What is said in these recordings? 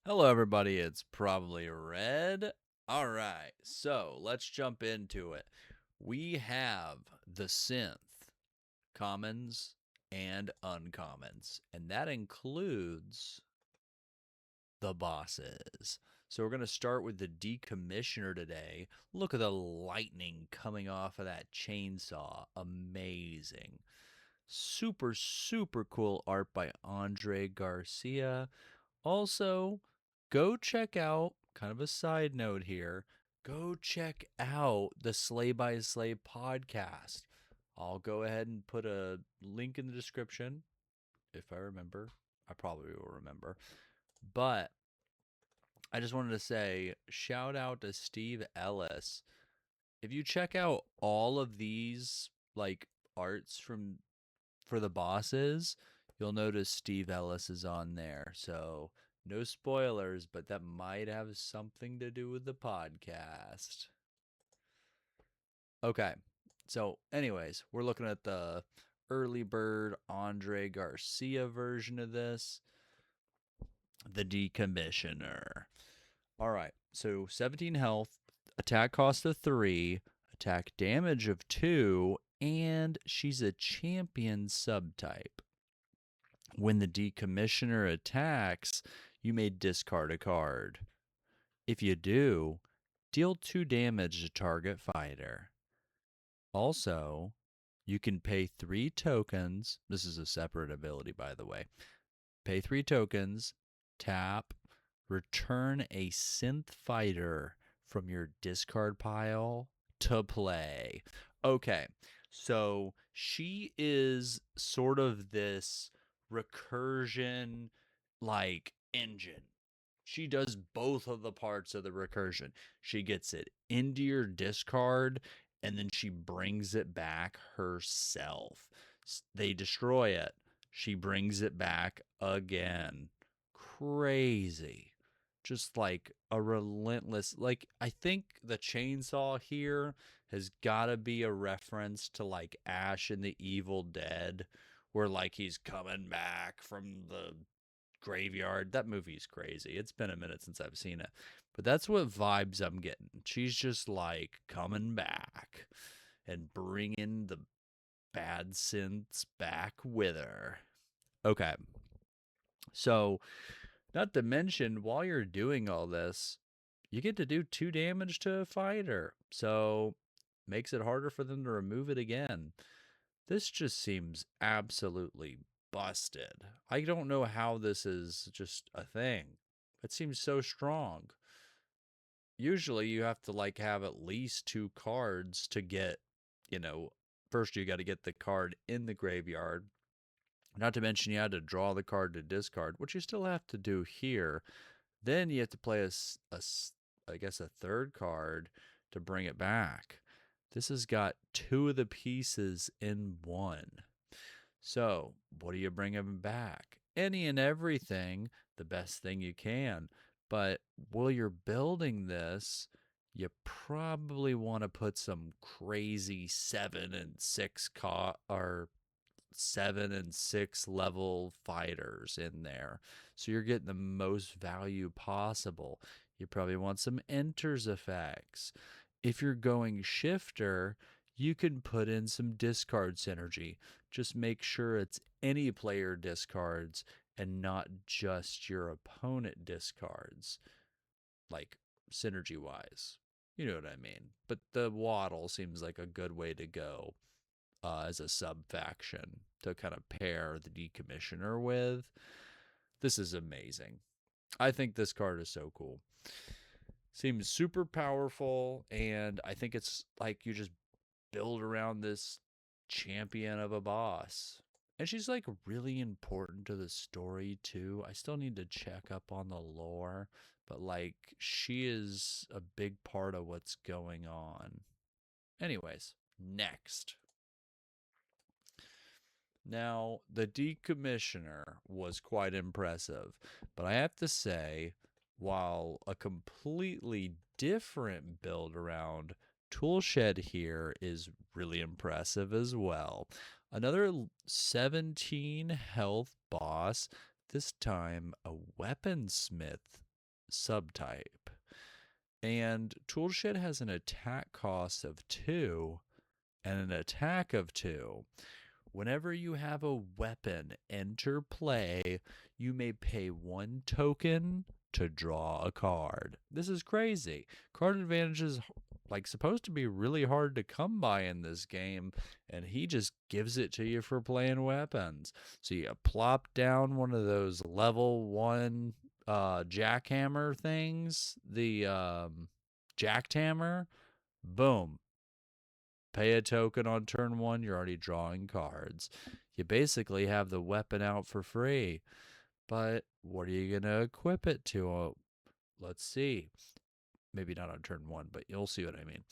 Hello, everybody. It's probably Red. All right, so let's jump into it. We have the synth, commons and uncommons, and that includes the bosses. So we're going to start with the decommissioner today. Look at the lightning coming off of that chainsaw. Amazing. Super, super cool art by Andre Garcia. Also, go check out, kind of a side note here, go check out the Slay by Slay podcast. I'll go ahead and put a link in the description if I remember. I probably will remember. But I just wanted to say shout out to Steve Ellis. If you check out all of these like arts from for the bosses, you'll notice Steve Ellis is on there. So, no spoilers, but that might have something to do with the podcast. Okay. So, anyways, we're looking at the early bird Andre Garcia version of this, the decommissioner. All right. So, 17 health, attack cost of 3, attack damage of 2, and she's a champion subtype. When the decommissioner attacks, you may discard a card. If you do, deal 2 damage to target fighter. Also, you can pay 3 tokens. This is a separate ability, by the way. Pay 3 tokens, tap, return a synth fighter from your discard pile to play. Okay, so she is sort of this recursion like engine. She does both of the parts of the recursion. She gets it into your discard and then she brings it back herself. They destroy it. She brings it back again. Crazy. Just like a relentless, like, I think the chainsaw here has got to be a reference to like Ash in the Evil Dead, where like he's coming back from the graveyard. That movie's crazy. It's been a minute since I've seen it, but that's what vibes I'm getting. She's just like coming back and bringing the bad synths back with her. Okay. So, not to mention, while you're doing all this, you get to do 2 damage to a fighter. So, makes it harder for them to remove it again. This just seems absolutely busted. I don't know how this is just a thing. It seems so strong. Usually you have to like have at least 2 cards to get, you know, first you got to get the card in the graveyard. Not to mention you had to draw the card to discard, which you still have to do here. Then you have to play I guess a third card to bring it back. This has got 2 of the pieces in one. So, what do you bring them back? Any and everything, the best thing you can. But while you're building this, you probably want to put some crazy 7 and 6 level fighters in there. So you're getting the most value possible. You probably want some enters effects. If you're going shifter, you can put in some discard synergy. Just make sure it's any player discards and not just your opponent discards, like synergy wise. You know what I mean? But the waddle seems like a good way to go as a sub faction to kind of pair the decommissioner with. This is amazing. I think this card is so cool. Seems super powerful, and I think it's like you just build around this champion of a boss. And she's like really important to the story too. I still need to check up on the lore, but like she is a big part of what's going on. Anyways, next. Now, the decommissioner was quite impressive, but I have to say, while a completely different build around, Toolshed here is really impressive as well. Another 17 health boss, this time a weaponsmith subtype. And Toolshed has an attack cost of 2 and an attack of 2. Whenever you have a weapon enter play, you may pay 1 token to draw a card. This is crazy. Card advantage is like supposed to be really hard to come by in this game, and he just gives it to you for playing weapons. So you plop down one of those level 1 jackhammer things, the jackhammer, boom, pay a token on turn 1, you're already drawing cards. You basically have the weapon out for free. But what are you going to equip it to? Let's see. Maybe not on turn 1, but you'll see what I mean.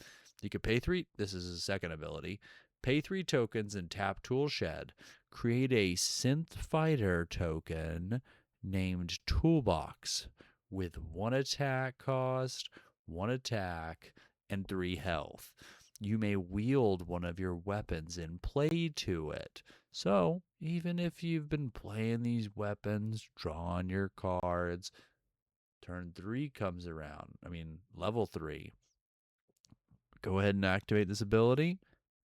You could pay 3. This is his second ability. Pay 3 tokens and tap Toolshed. Create a Synth Fighter token named Toolbox with 1 attack cost, 1 attack, and 3 health. You may wield one of your weapons in play to it. So, even if you've been playing these weapons, drawing your cards, turn 3 comes around. Level 3. Go ahead and activate this ability.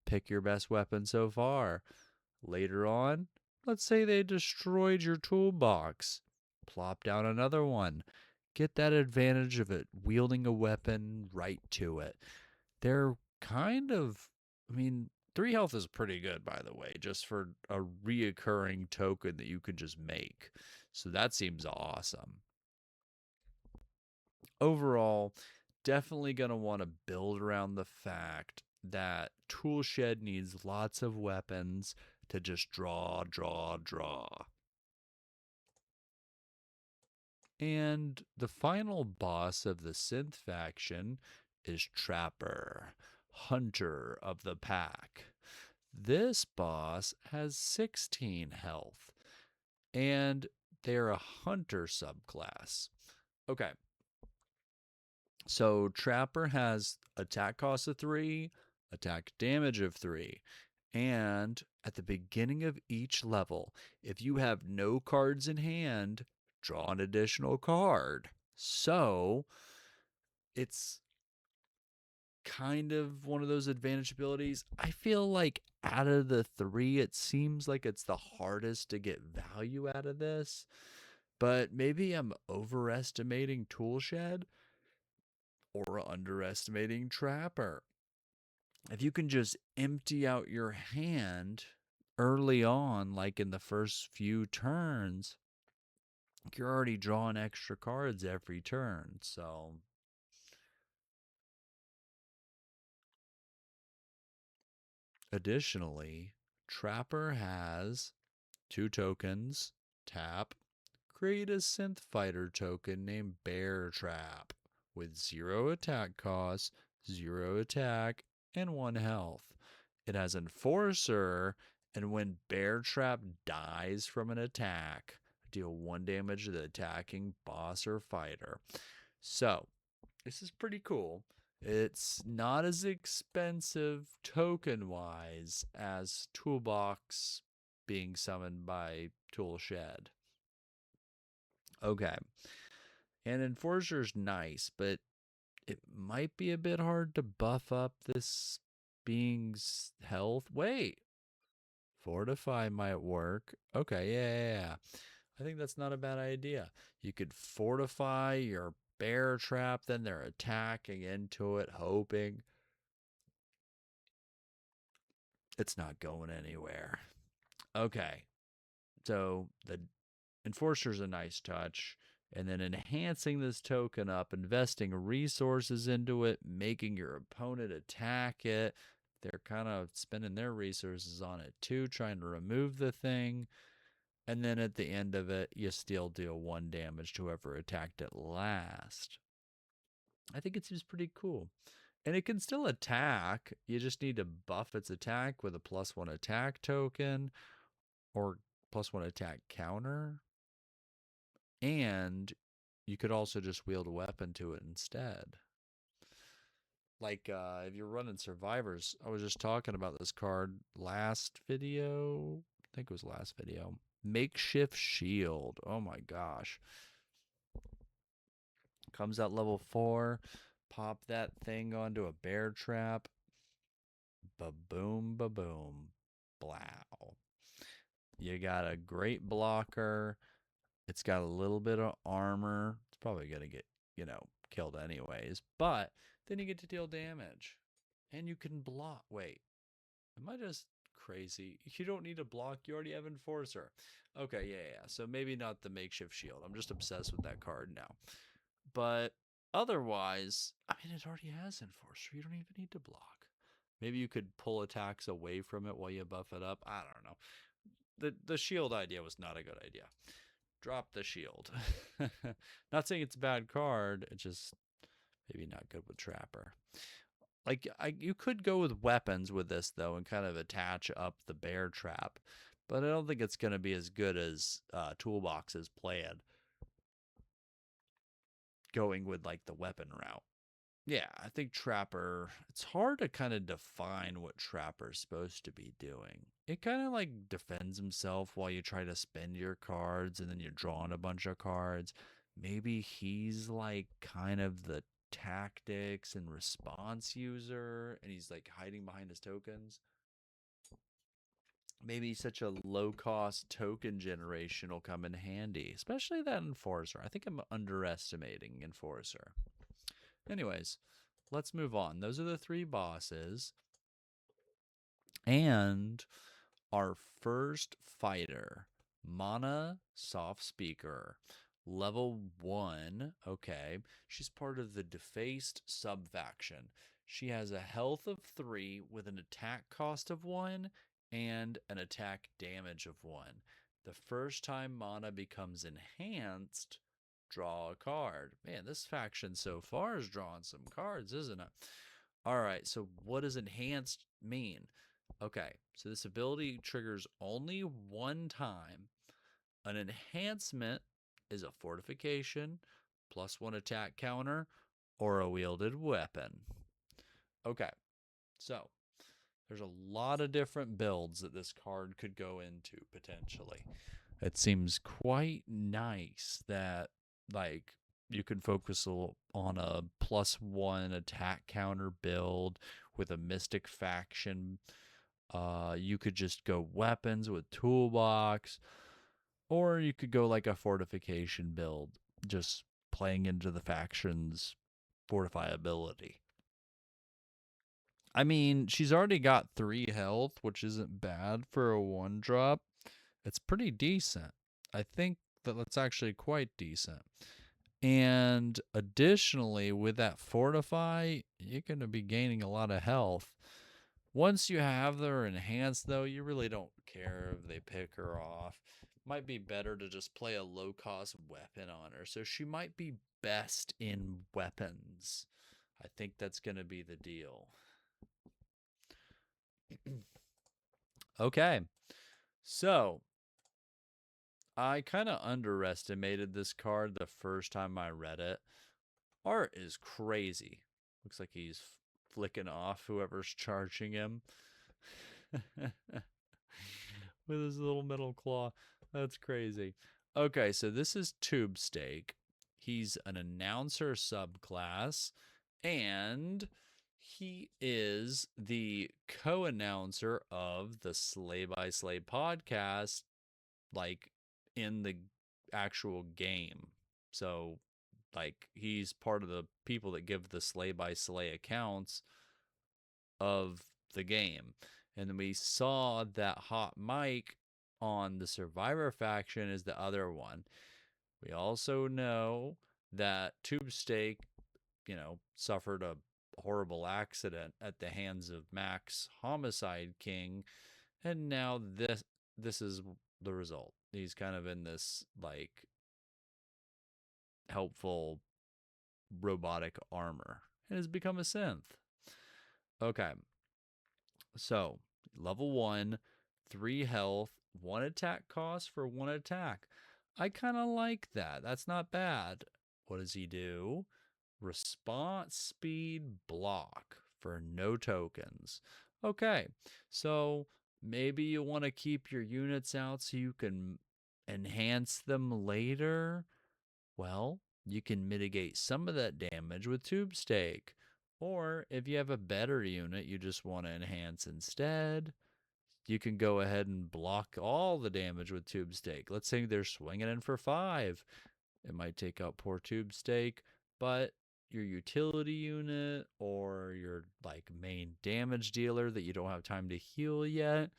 Pick your best weapon so far. Later on, let's say they destroyed your toolbox. Plop down another one. Get that advantage of it wielding a weapon right to it. They're kind of, 3 health is pretty good, by the way, just for a reoccurring token that you can just make. So that seems awesome. Overall, definitely going to want to build around the fact that Toolshed needs lots of weapons to just draw. And the final boss of the Synth faction is Trapper, Hunter of the Pack. This boss has 16 health, and they're a Hunter subclass. Okay, so Trapper has attack cost of 3, attack damage of 3, and at the beginning of each level, if you have no cards in hand, draw an additional card. So it's kind of one of those advantage abilities. I feel like out of the 3, it seems like it's the hardest to get value out of this. But maybe I'm overestimating Toolshed or underestimating Trapper. If you can just empty out your hand early on, like in the first few turns, you're already drawing extra cards every turn. So additionally, Trapper has 2 tokens, tap, create a Synth Fighter token named Bear Trap with 0 attack cost, 0 attack, and 1 health. It has Enforcer, and when Bear Trap dies from an attack, deal 1 damage to the attacking boss or fighter. So, this is pretty cool. It's not as expensive token-wise as Toolbox being summoned by Toolshed. Okay. And Enforcer's nice, but it might be a bit hard to buff up this being's health. Wait. Fortify might work. Okay, yeah. I think that's not a bad idea. You could fortify your bear trap, then they're attacking into it, hoping it's not going anywhere. Okay. So the Enforcer's a nice touch. And then enhancing this token up, investing resources into it, making your opponent attack it. They're kind of spending their resources on it too, trying to remove the thing. And then at the end of it, you still deal 1 damage to whoever attacked it last. I think it seems pretty cool. And it can still attack. You just need to buff its attack with a +1 attack token or +1 attack counter. And you could also just wield a weapon to it instead. Like if you're running survivors, I was just talking about this card last video. I think it was last video. Makeshift shield. Oh my gosh. Comes out level 4. Pop that thing onto a bear trap. Ba-boom, ba-boom. Blow. You got a great blocker. It's got a little bit of armor. It's probably going to get, killed anyways. But then you get to deal damage. And you can block. Wait. Am I just crazy? You don't need a block. You already have Enforcer. Okay, yeah. So maybe not the makeshift shield. I'm just obsessed with that card now. But otherwise, I mean, it already has Enforcer. You don't even need to block. Maybe you could pull attacks away from it while you buff it up. I don't know. The shield idea was not a good idea. Drop the shield. Not saying it's a bad card. It's just maybe not good with Trapper. Like, you could go with weapons with this, though, and kind of attach up the bear trap. But I don't think it's going to be as good as Toolbox's plan. Going with, like, the weapon route. Yeah, I think Trapper, it's hard to kind of define what Trapper's supposed to be doing. It kind of like defends himself while you try to spend your cards and then you're drawing a bunch of cards. Maybe he's like kind of the tactics and response user and he's like hiding behind his tokens. Maybe such a low cost token generation will come in handy, especially that Enforcer. I think I'm underestimating Enforcer. Anyways, let's move on. Those are the 3 bosses. And our first fighter, Mana Soft Speaker, level 1. Okay, she's part of the Defaced sub-faction. She has a health of 3 with an attack cost of 1 and an attack damage of 1. The first time Mana becomes enhanced, draw a card. Man, this faction so far is drawing some cards, isn't it? All right, so what does enhanced mean? Okay, so this ability triggers only one time. An enhancement is a fortification, +1 attack counter, or a wielded weapon. Okay, so there's a lot of different builds that this card could go into potentially. It seems quite nice that like you can focus on a +1 attack counter build with a mystic faction. You could just go weapons with toolbox, or you could go like a fortification build, just playing into the faction's fortifiability. I mean, she's already got 3 health, which isn't bad for a 1-drop. It's pretty decent. I think that that's actually quite decent. And additionally, with that fortify, you're going to be gaining a lot of health. Once you have her enhanced, though, you really don't care if they pick her off. Might be better to just play a low-cost weapon on her. So she might be best in weapons. I think that's going to be the deal. Okay. So, I kind of underestimated this card the first time I read it. Art is crazy. Looks like he's flicking off whoever's charging him with his little metal claw. That's crazy. Okay, so this is Tube Steak. He's an announcer subclass, and he is the co-announcer of the Slay by Slay podcast, like in the actual game. So like he's part of the people that give the Slay by Slay accounts of the game. And then we saw that Hot Mike on the Survivor faction is the other one. We also know that Tube Steak, suffered a horrible accident at the hands of Max Homicide King, and now this is the result. He's kind of in this like helpful robotic armor and has become a synth. Okay. So, level 1, 3 health, 1 attack cost for 1 attack. I kind of like that. That's not bad. What does he do? Response speed block for no tokens. Okay. So, maybe you want to keep your units out so you can enhance them later. Well, you can mitigate some of that damage with Tube Stake. Or if you have a better unit you just want to enhance instead, you can go ahead and block all the damage with Tube Stake. Let's say they're swinging in for 5. It might take out poor Tube Stake, but your utility unit or your like main damage dealer that you don't have time to heal yet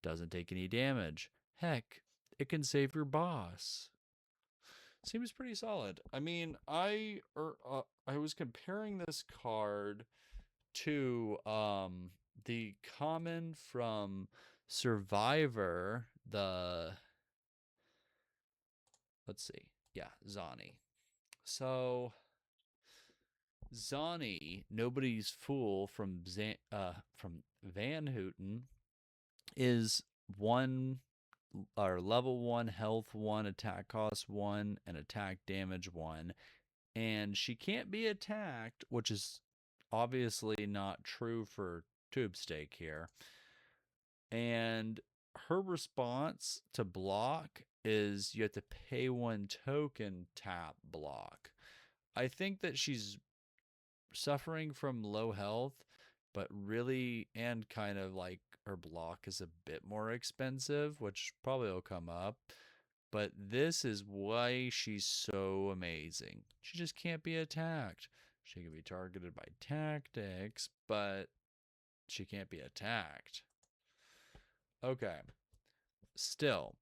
doesn't take any damage. Heck, it can save your boss. Seems pretty solid. I mean, I was comparing this card to the common from Survivor, the let's see. Yeah, Zani. So Zani, nobody's fool from Van Houten is one or level 1 health 1 attack cost 1 and attack damage 1, and she can't be attacked, which is obviously not true for Tube Stake here. And her response to block is you have to pay 1 token, tap block. I think that she's suffering from low health, but really, and kind of like her block is a bit more expensive, which probably will come up. But this is why she's so amazing. She just can't be attacked. She can be targeted by tactics, but she can't be attacked. Okay. Still,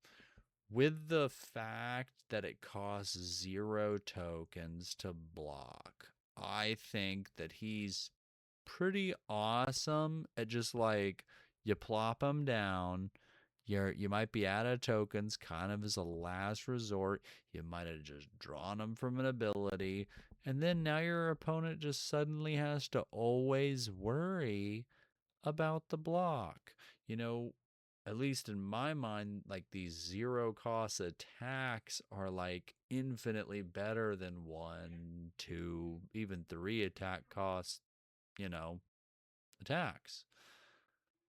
with the fact that it costs 0 tokens to block, I think that he's pretty awesome at just like you plop him down. You might be out of tokens kind of as a last resort. You might have just drawn them from an ability. And then now your opponent just suddenly has to always worry about the block. You know, at least in my mind, like these 0 cost attacks are like infinitely better than 1, 2, even 3 attack cost, attacks.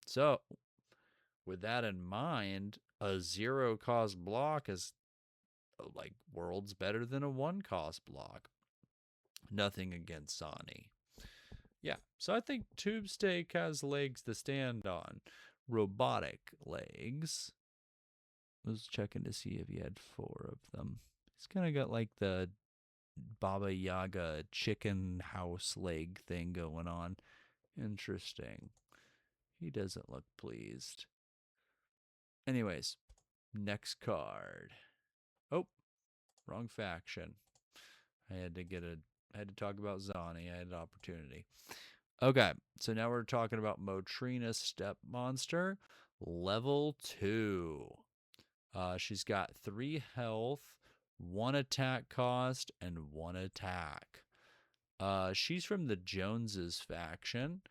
So, with that in mind, a 0 cost block is like worlds better than a 1 cost block. Nothing against Sani. Yeah, so I think Tube Stake has legs to stand on. Robotic legs. I was checking to see if he had 4 of them. He's kind of got like the Baba Yaga chicken house leg thing going on. Interesting. He doesn't look pleased. Anyways, next card. Oh, wrong faction. I had to talk about Zani. I had an opportunity. Okay, so now we're talking about Motrina Step Monster, level 2. She's got 3 health, 1 attack cost, and 1 attack. She's from the Joneses faction,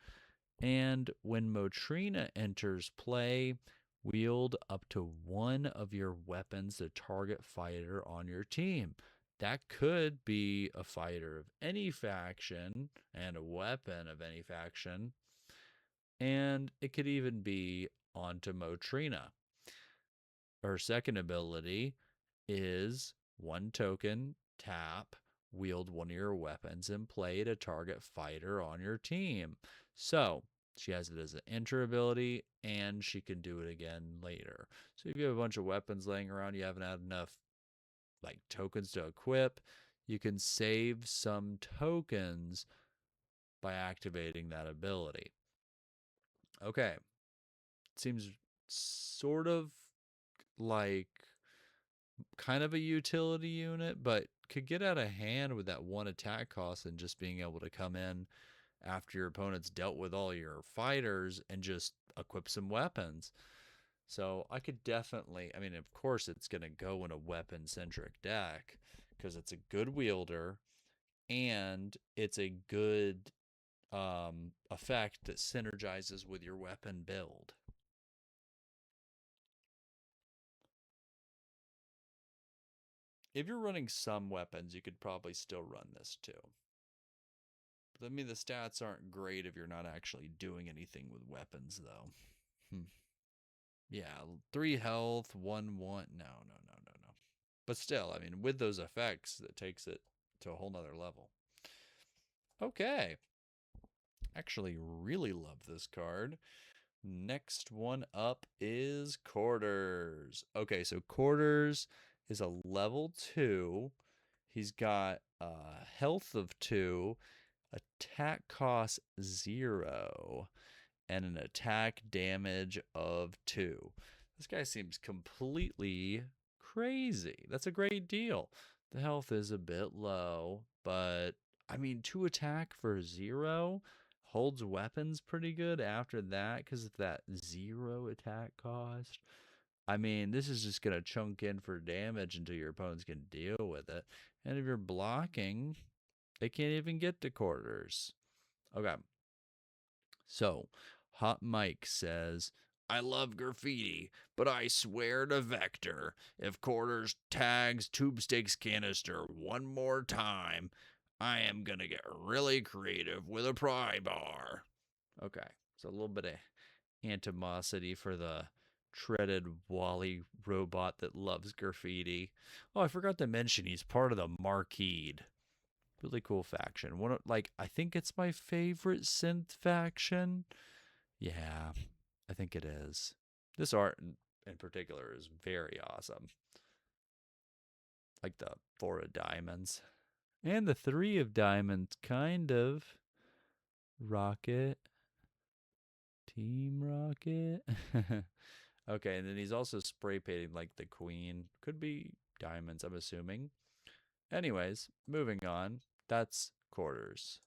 and when Motrina enters play, wield up to 1 of your weapons to target fighter on your team. That could be a fighter of any faction and a weapon of any faction, and it could even be onto Motrina. Her second ability is 1 token, tap, wield 1 of your weapons and play to target fighter on your team. So she has it as an enter ability, and she can do it again later. So if you have a bunch of weapons laying around, you haven't had enough like tokens to equip, you can save some tokens by activating that ability. Okay. Seems sort of like kind of a utility unit, but could get out of hand with that 1 attack cost and just being able to come in after your opponent's dealt with all your fighters and just equip some weapons. So I could definitely, I mean, of course, it's going to go in a weapon centric deck because it's a good wielder and it's a good effect that synergizes with your weapon build. If you're running some weapons, you could probably still run this too. But I mean, the stats aren't great if you're not actually doing anything with weapons, though. Yeah, 3 health, 1 1. No. But still, I mean, with those effects, it takes it to a whole nother level. Okay. Actually, really love this card. Next one up is Quarters. Okay, so Quarters is a level 2. He's got health of 2, attack cost 0, and an attack damage of 2. This guy seems completely crazy. That's a great deal. The health is a bit low, but I mean, 2 attack for 0 holds weapons pretty good after that because of that 0 attack cost. I mean, this is just going to chunk in for damage until your opponents can deal with it. And if you're blocking, they can't even get to Quarters. Okay. So, Hot Mike says, I love graffiti, but I swear to Vector, if Quarters tags Tube Stakes Canister one more time, I am going to get really creative with a pry bar. Okay, so a little bit of animosity for the treaded Wally robot that loves graffiti. Oh, I forgot to mention he's part of the Marquise. Really cool faction. One of, like, I think it's my favorite synth faction. Yeah, I think it is. This art in particular is very awesome. Like the 4 of diamonds. And the 3 of diamonds, kind of. Rocket. Team Rocket. Okay, and then he's also spray painting like the queen. Could be diamonds, I'm assuming. Anyways, moving on. That's Quarters.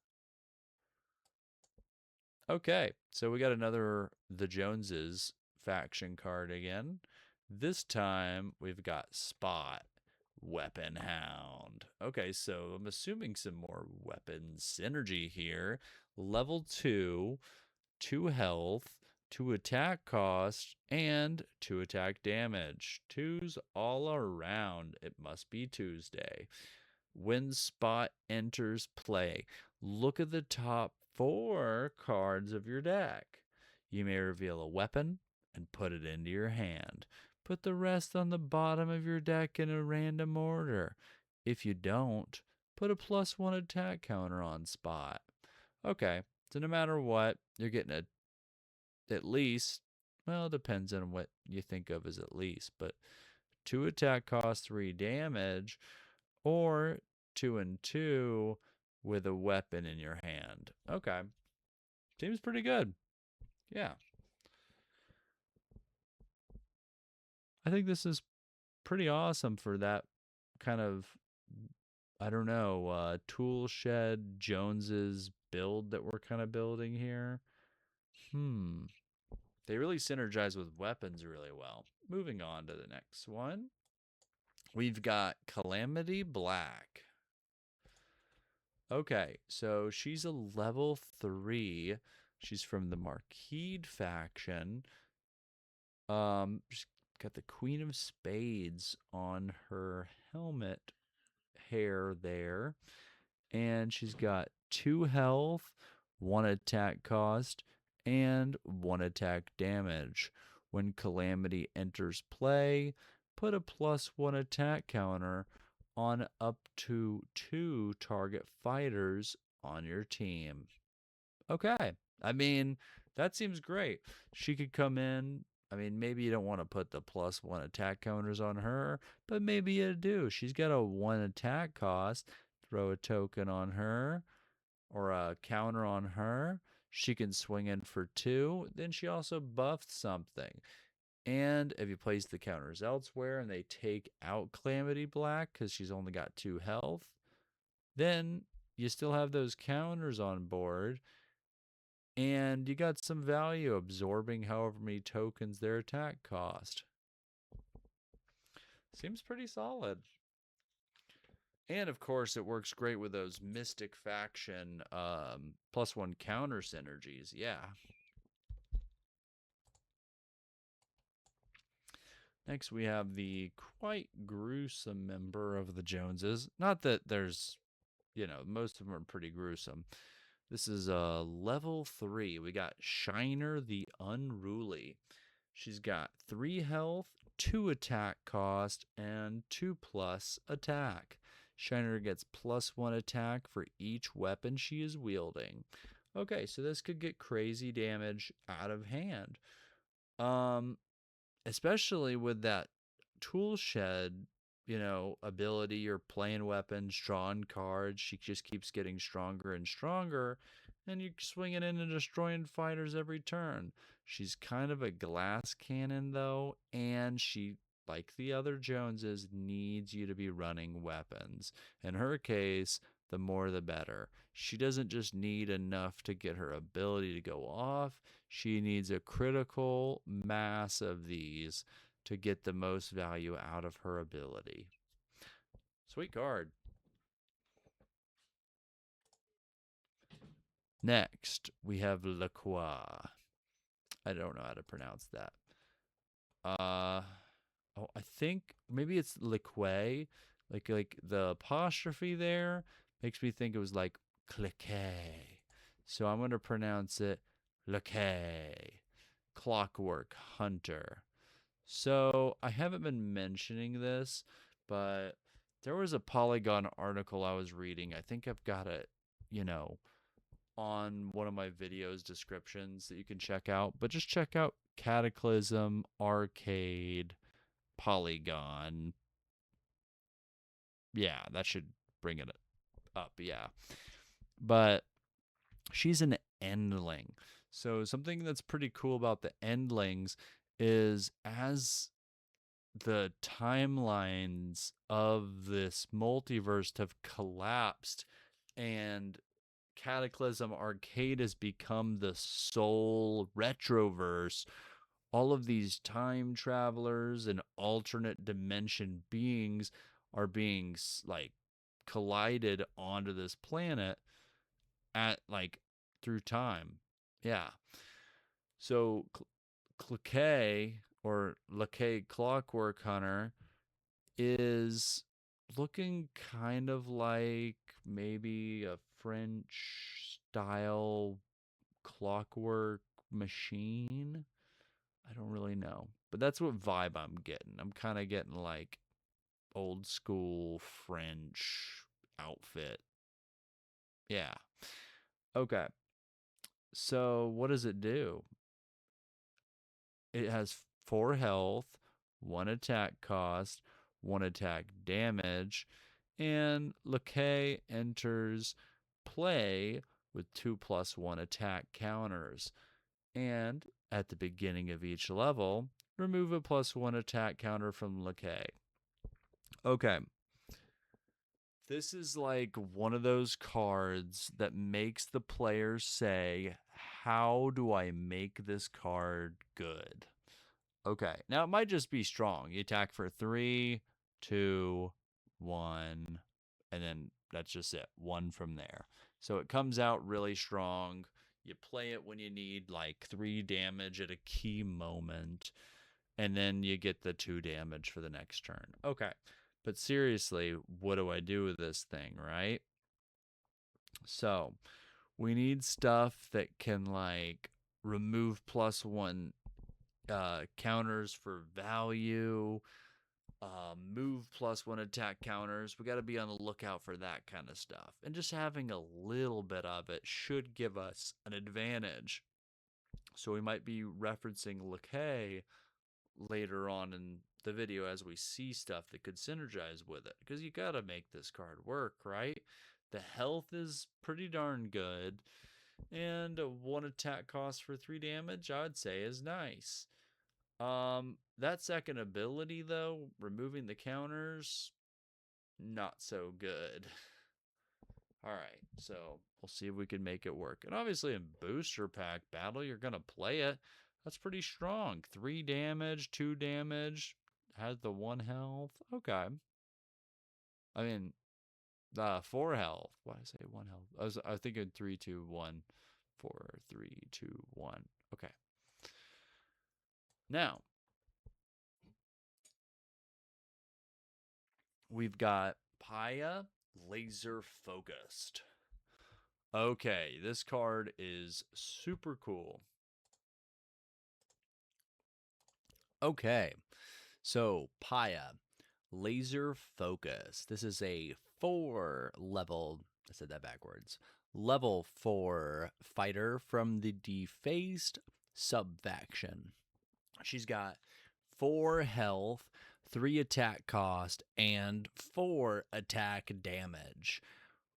Okay, so we got another The Joneses faction card again. This time we've got Spot, Weapon Hound. Okay, so I'm assuming some more weapon synergy here. Level 2, 2 health, 2 attack cost, and 2 attack damage. 2s all around. It must be Tuesday. When Spot enters play, look at the top 4 cards of your deck. You may reveal a weapon and put it into your hand. Put the rest on the bottom of your deck in a random order. If you don't, put a +1 attack counter on Spot. Okay, so no matter what, you're getting at least, well, it depends on what you think of as at least, but 2 attack cost, 3 damage, or 2 and 2 with a weapon in your hand. Okay. Seems pretty good. Yeah. I think this is pretty awesome for that kind of, I don't know, tool shed Jones's build that we're kind of building here. They really synergize with weapons really well. Moving on to the next one. We've got Calamity Black. Okay, so she's a level 3. She's from the Marquise faction. She's got the Queen of Spades on her helmet hair there. And she's got 2 health, 1 attack cost, and 1 attack damage. When Calamity enters play, put a +1 attack counter on up to 2 target fighters on your team. Okay. I mean, that seems great. She could come in. I mean, maybe you don't want to put the +1 attack counters on her, but maybe you do. She's got a 1 attack cost. Throw a token on her or a counter on her. She can swing in for 2. Then she also buffed something. And if you place the counters elsewhere and they take out Calamity Black because she's only got 2 health, then you still have those counters on board. And you got some value absorbing however many tokens their attack cost. Seems pretty solid. And of course, it works great with those Mystic Faction +1 counter synergies. Yeah. Next, we have the quite gruesome member of the Joneses. Not that there's, most of them are pretty gruesome. This is level 3. We got Shiner the Unruly. She's got 3 health, 2 attack cost, and 2+ attack. Shiner gets +1 attack for each weapon she is wielding. Okay, so this could get crazy damage out of hand. Especially with that tool shed, ability, you're playing weapons, drawing cards. She just keeps getting stronger and stronger, and you're swinging in and destroying fighters every turn. She's kind of a glass cannon, though, and she, like the other Joneses, needs you to be running weapons. In her case, the more the better. She doesn't just need enough to get her ability to go off. She needs a critical mass of these to get the most value out of her ability. Sweet card. Next, we have LaCroix. I don't know how to pronounce that. I think maybe it's LaCroix. Like the apostrophe there makes me think it was like cliquet. So I'm going to pronounce it LaCroix. Clockwork Hunter. So I haven't been mentioning this, but there was a Polygon article I was reading. I think I've got it, on one of my videos descriptions that you can check out. But just check out Cataclysm, Arcade, Polygon. Yeah, that should bring it up. Yeah. But she's an endling. So something that's pretty cool about the endlings is as the timelines of this multiverse have collapsed and Cataclysm Arcade has become the sole retroverse, all of these time travelers and alternate dimension beings are being like collided onto this planet at like through time. Yeah. So Cliquet or Laquet Clockwork Hunter is looking kind of like maybe a French style clockwork machine. I don't really know. But that's what vibe I'm getting. I'm kind of getting like old school French outfit. Yeah. Okay. So what does it do? It has 4 health, 1 attack cost, 1 attack damage, and Laquet enters play with 2+1 attack counters. And at the beginning of each level, remove a +1 attack counter from Laquet. Okay. This is like one of those cards that makes the player say, how do I make this card good? Okay. Now it might just be strong. You attack for 3, 2, 1, and then that's just it. 1 from there. So it comes out really strong. You play it when you need like 3 damage at a key moment, and then you get the 2 damage for the next turn. Okay. But seriously, what do I do with this thing, right? So we need stuff that can like remove +1 counters for value, move +1 attack counters. We got to be on the lookout for that kind of stuff. And just having a little bit of it should give us an advantage. So we might be referencing Laquet later on in the video as we see stuff that could synergize with it. Because you got to make this card work, right? The health is pretty darn good. And a 1 attack cost for 3 damage, I would say, is nice. That second ability though, removing the counters, not so good. All right, so we'll see if we can make it work. And obviously in booster pack battle, you're gonna play it. That's pretty strong. 3 damage, 2 damage, has the 1 health. Okay. I mean, 4 health. Why did I say 1 health? I was thinking 3, 2, 1. 4, 3, 2, 1. Okay. Now, we've got Paya Laser Focused. Okay, this card is super cool. Okay, so Paya Laser Focus. This is a 4 level, I said that backwards, level 4 fighter from the Defaced subfaction. She's got 4 health, 3 attack cost, and 4 attack damage.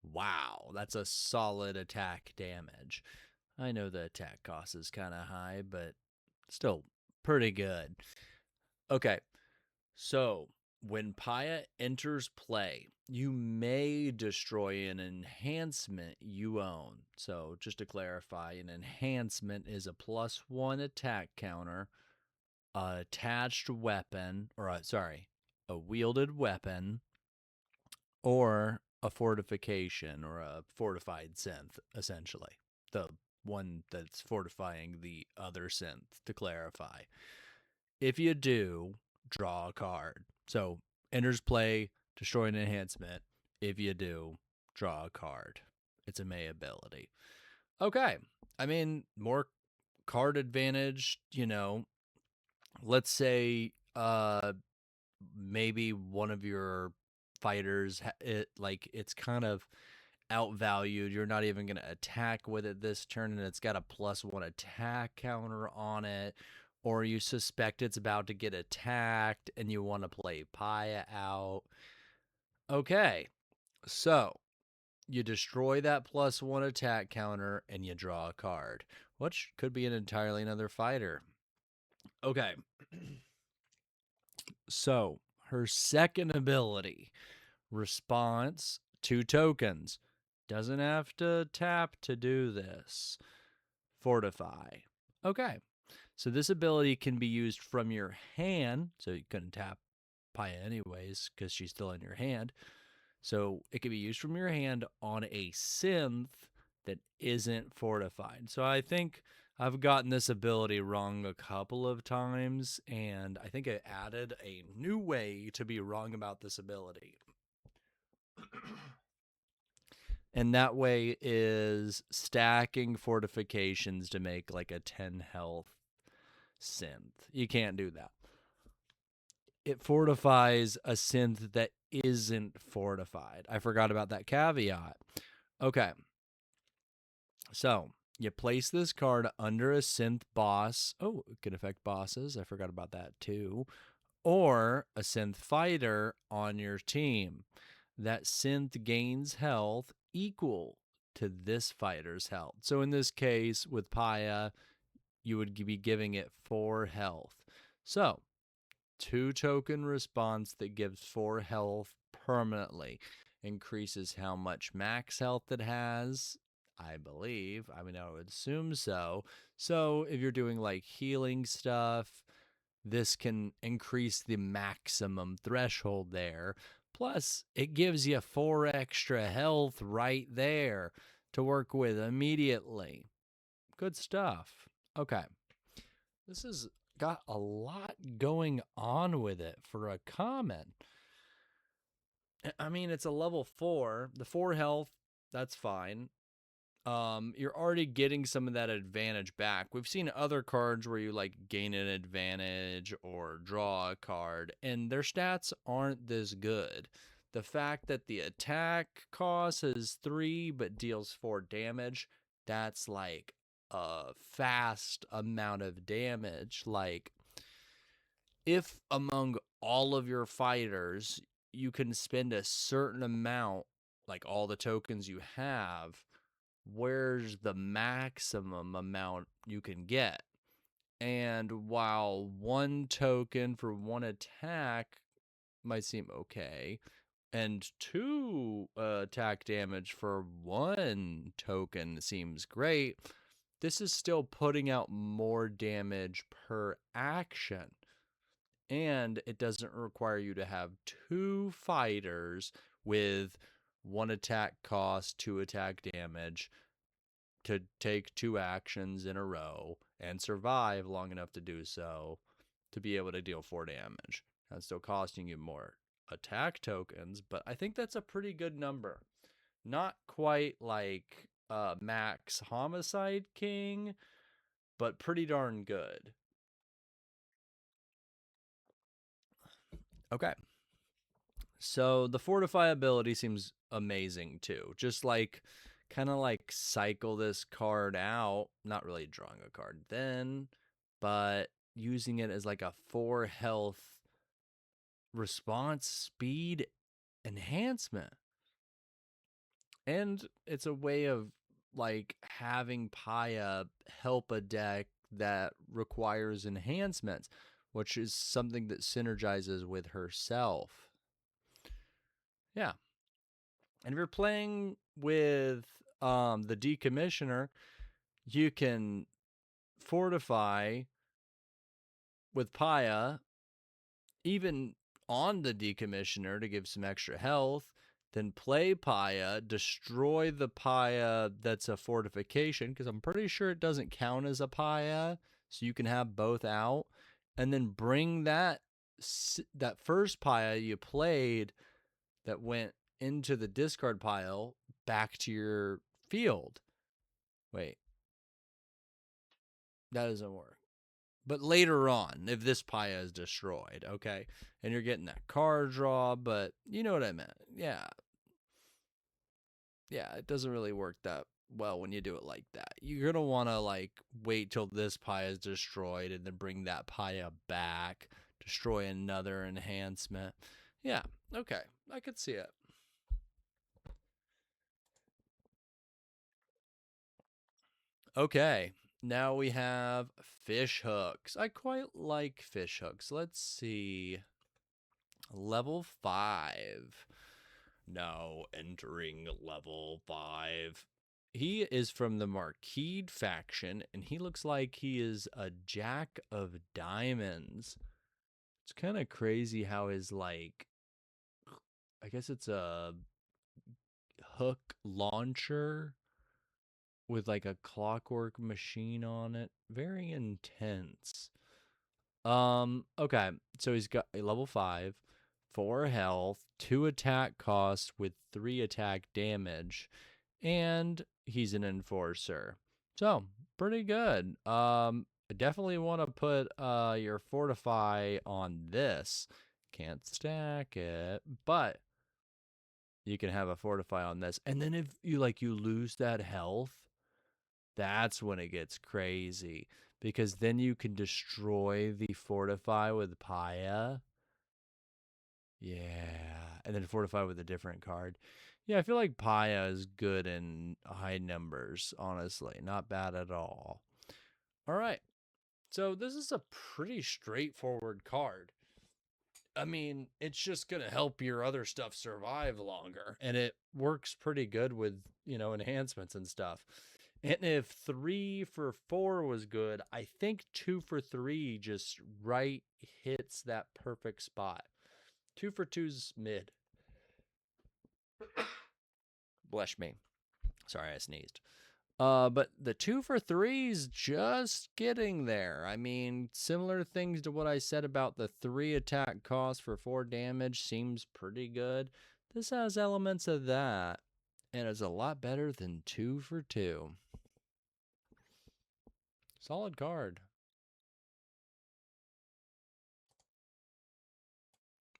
Wow, that's a solid attack damage. I know the attack cost is kind of high, but still pretty good. Okay, so when Paya enters play, you may destroy an enhancement you own. So just to clarify, an enhancement is a +1 attack counter, a attached weapon, or a wielded weapon, or a fortification or a fortified synth, essentially. The one that's fortifying the other synth, to clarify. If you do, draw a card. So enters play, destroy an enhancement. If you do, draw a card. It's a May ability. Okay. I mean, more card advantage, let's say maybe one of your fighters it's kind of outvalued. You're not even going to attack with it this turn, and it's got a +1 attack counter on it, or you suspect it's about to get attacked and you want to play Paya out. Okay, so you destroy that +1 attack counter and you draw a card, which could be an entirely another fighter. Okay. So her second ability, response, 2 tokens. Doesn't have to tap to do this. Fortify. Okay. So this ability can be used from your hand. So you couldn't tap Paya anyways because she's still in your hand. So it can be used from your hand on a synth that isn't fortified. So I think I've gotten this ability wrong a couple of times, and I think I added a new way to be wrong about this ability. And that way is stacking fortifications to make like a 10 health synth. You can't do that. It fortifies a synth that isn't fortified. I forgot about that caveat. Okay. So you place this card under a synth boss. Oh, it can affect bosses. I forgot about that too. Or a synth fighter on your team. That synth gains health equal to this fighter's health. So in this case, with Paya, you would be giving it 4 health. So 2 token response that gives 4 health permanently. Increases how much max health it has, I believe. I mean, I would assume so. So if you're doing like healing stuff, this can increase the maximum threshold there. Plus, it gives you 4 extra health right there to work with immediately. Good stuff. Okay. This has got a lot going on with it for a common. I mean, it's a level 4. The 4 health, that's fine. You're already getting some of that advantage back. We've seen other cards where you like gain an advantage or draw a card, and their stats aren't this good. The fact that the attack cost is 3 but deals 4 damage, that's like a fast amount of damage. Like, if among all of your fighters you can spend a certain amount, like all the tokens you have, where's the maximum amount you can get? And while 1 token for 1 attack might seem okay, and 2 attack damage for 1 token seems great, this is still putting out more damage per action. And it doesn't require you to have 2 fighters with 1 attack cost, 2 attack damage to take 2 actions in a row and survive long enough to do so to be able to deal 4 damage. That's still costing you more attack tokens, but I think that's a pretty good number. Not quite like Max Homicide King, but pretty darn good. Okay. So the fortify ability seems amazing too. Just like kind of like cycle this card out, not really drawing a card then, but using it as like a 4 health response speed enhancement. And it's a way of like having Paya help a deck that requires enhancements, which is something that synergizes with herself. Yeah. And if you're playing with the decommissioner, you can fortify with Paya, even on the decommissioner to give some extra health, then play Paya, destroy the Paya that's a fortification, because I'm pretty sure it doesn't count as a Paya, so you can have both out, and then bring that first Paya you played that went into the discard pile back to your field. Wait, that doesn't work. But later on, if this Paya is destroyed, okay, and you're getting that card draw, but you know what I meant. Yeah. Yeah, it doesn't really work that well when you do it like that. You're going to want to like wait till this Paya is destroyed and then bring that Paya back, destroy another enhancement. Yeah, okay, I could see it. Okay, now we have fish hooks. I quite like fish hooks. Let's see. Level 5. Now entering level 5. He is from the Marquis faction, and he looks like he is a jack of diamonds. It's kind of crazy how his, like, I guess it's a hook launcher with like a clockwork machine on it. Very intense. Okay. So he's got a level 5, 4 health, 2 attack cost with 3 attack damage, and he's an enforcer. So, pretty good. I definitely want to put your fortify on this. Can't stack it, but you can have a fortify on this. And then if you lose that health, that's when it gets crazy, because then you can destroy the fortify with Paya. Yeah, and then fortify with a different card. Yeah, I feel like Paya is good in high numbers, honestly. Not bad at all. All right. So this is a pretty straightforward card. I mean, it's just going to help your other stuff survive longer, and it works pretty good with, enhancements and stuff. And if 3 for 4 was good, I think 2 for 3 just right hits that perfect spot. 2 for 2's mid. Bless me. Sorry, I sneezed. But the 2 for 3's just getting there. I mean, similar things to what I said about the 3 attack cost for 4 damage seems pretty good. This has elements of that, and it's a lot better than 2 for 2. Solid card.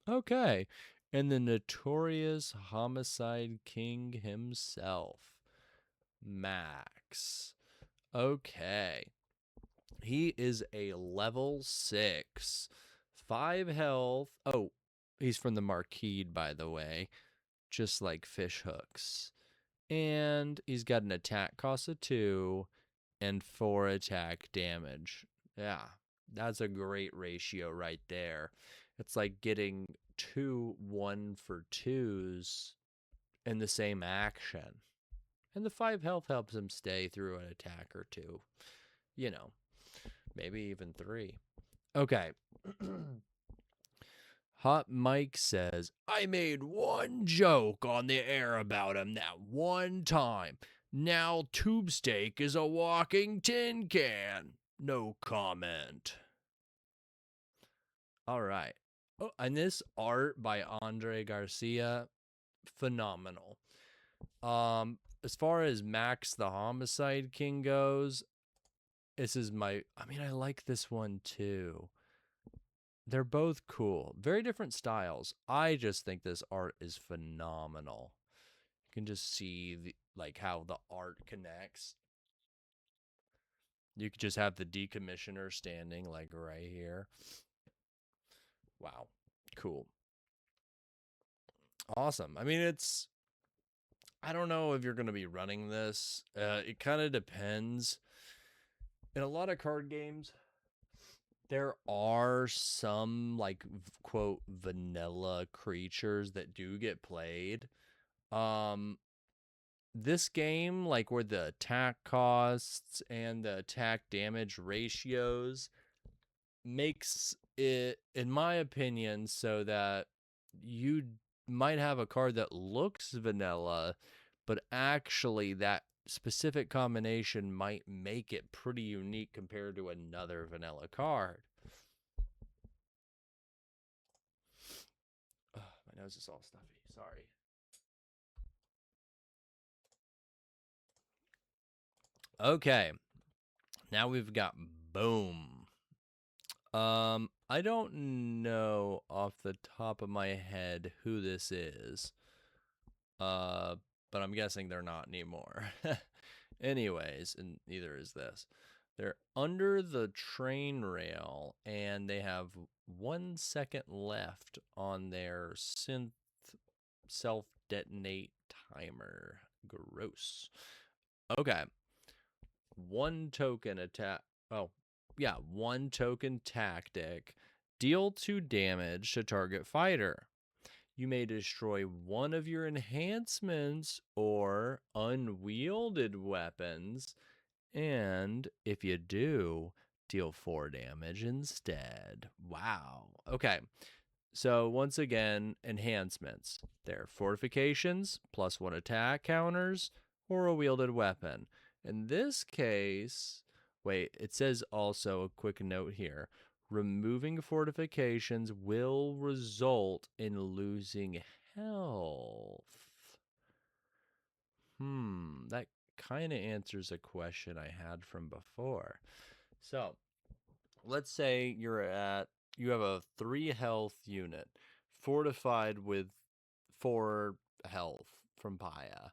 Okay. And the notorious homicide king himself, Max. Okay. He is a level 6. 5 health. Oh, he's from the Marquis, by the way. Just like fish hooks. And he's got an attack cost of 2 and 4 attack damage. Yeah, that's a great ratio right there. It's like getting 2 1 for 2s in the same action. And the 5 health helps him stay through an attack or 2. Maybe even 3. Okay. Hot Mike says, I made one joke on the air about him that one time. Now Tube Steak is a walking tin can. No comment. All right. Oh, and this art by Andre Garcia, phenomenal. As far as Max the Homicide King goes, I like this one too. They're both cool. Very different styles. I just think this art is phenomenal. You can just see the like how the art connects. You could just have the decommissioner standing like right here. Wow. Cool. Awesome. I mean, I don't know if you're going to be running this. It kind of depends. In a lot of card games, there are some like quote vanilla creatures that do get played. Um this game, like where the attack costs and the attack damage ratios makes it, in my opinion, so that you might have a card that looks vanilla, but actually that specific combination might make it pretty unique compared to another vanilla card. Ugh, my nose is all stuffy. Sorry. Okay. Now we've got Boom. I don't know off the top of my head who this is. Uh, but I'm guessing they're not anymore. Anyways, and neither is this. They're under the train rail and they have 1 second left on their synth self detonate timer. Gross. Okay. One token attack. Oh, yeah. One token tactic. Deal 2 damage to target fighter. You may destroy one of your enhancements or unwielded weapons. And if you do, deal 4 damage instead. Wow. Okay. So once again, enhancements. They're fortifications, +1 attack counters, or a wielded weapon. In this case, wait, it says also a quick note here. Removing fortifications will result in losing health. That kind of answers a question I had from before. So, let's say you have a 3 health unit fortified with 4 health from Paya.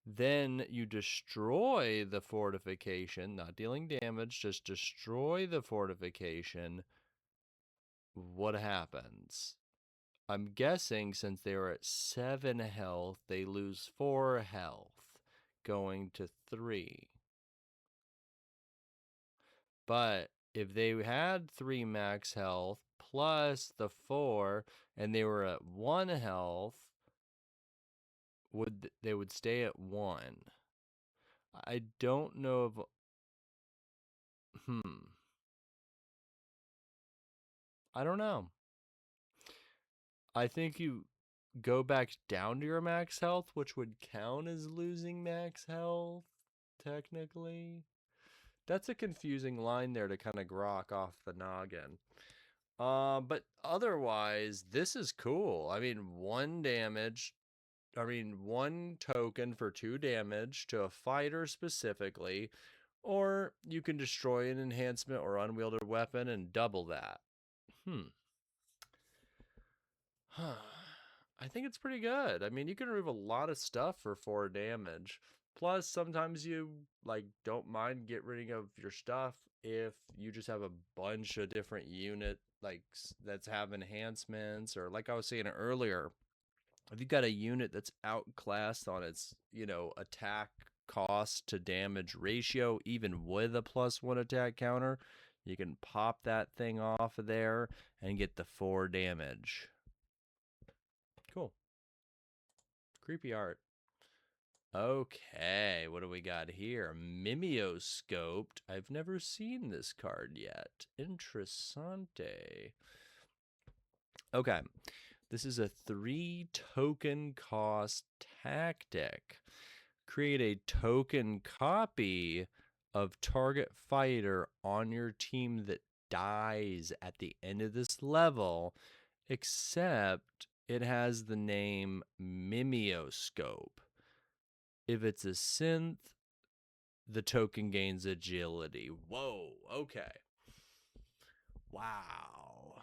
Then you destroy the fortification, not dealing damage, just destroy the fortification. What happens? I'm guessing since they were at 7 health, they lose 4 health, going to 3. But if they had 3 max health plus the 4 and they were at 1 health, they would stay at 1. I don't know if I don't know. I think you go back down to your max health, which would count as losing max health technically. That's a confusing line there to kind of grok off the noggin. But otherwise, this is cool. I mean, 1 token for 2 damage to a fighter specifically, or you can destroy an enhancement or unwielded weapon and double that. I think it's pretty good. I mean, you can remove a lot of stuff for 4 damage. Plus, sometimes you don't mind get rid of your stuff if you just have a bunch of different unit that's have enhancements, or like I was saying earlier, if you got a unit that's outclassed on its, attack cost to damage ratio, even with a +1 attack counter, you can pop that thing off of there and get the 4 damage. Cool. Creepy art. Okay, what do we got here? Mimeoscoped. I've never seen this card yet. Interessante. Okay, this is a 3 token cost tactic. Create a token copy of target fighter on your team that dies at the end of this level, except it has the name Mimeoscope. If it's a synth, the token gains agility. Whoa, okay. Wow.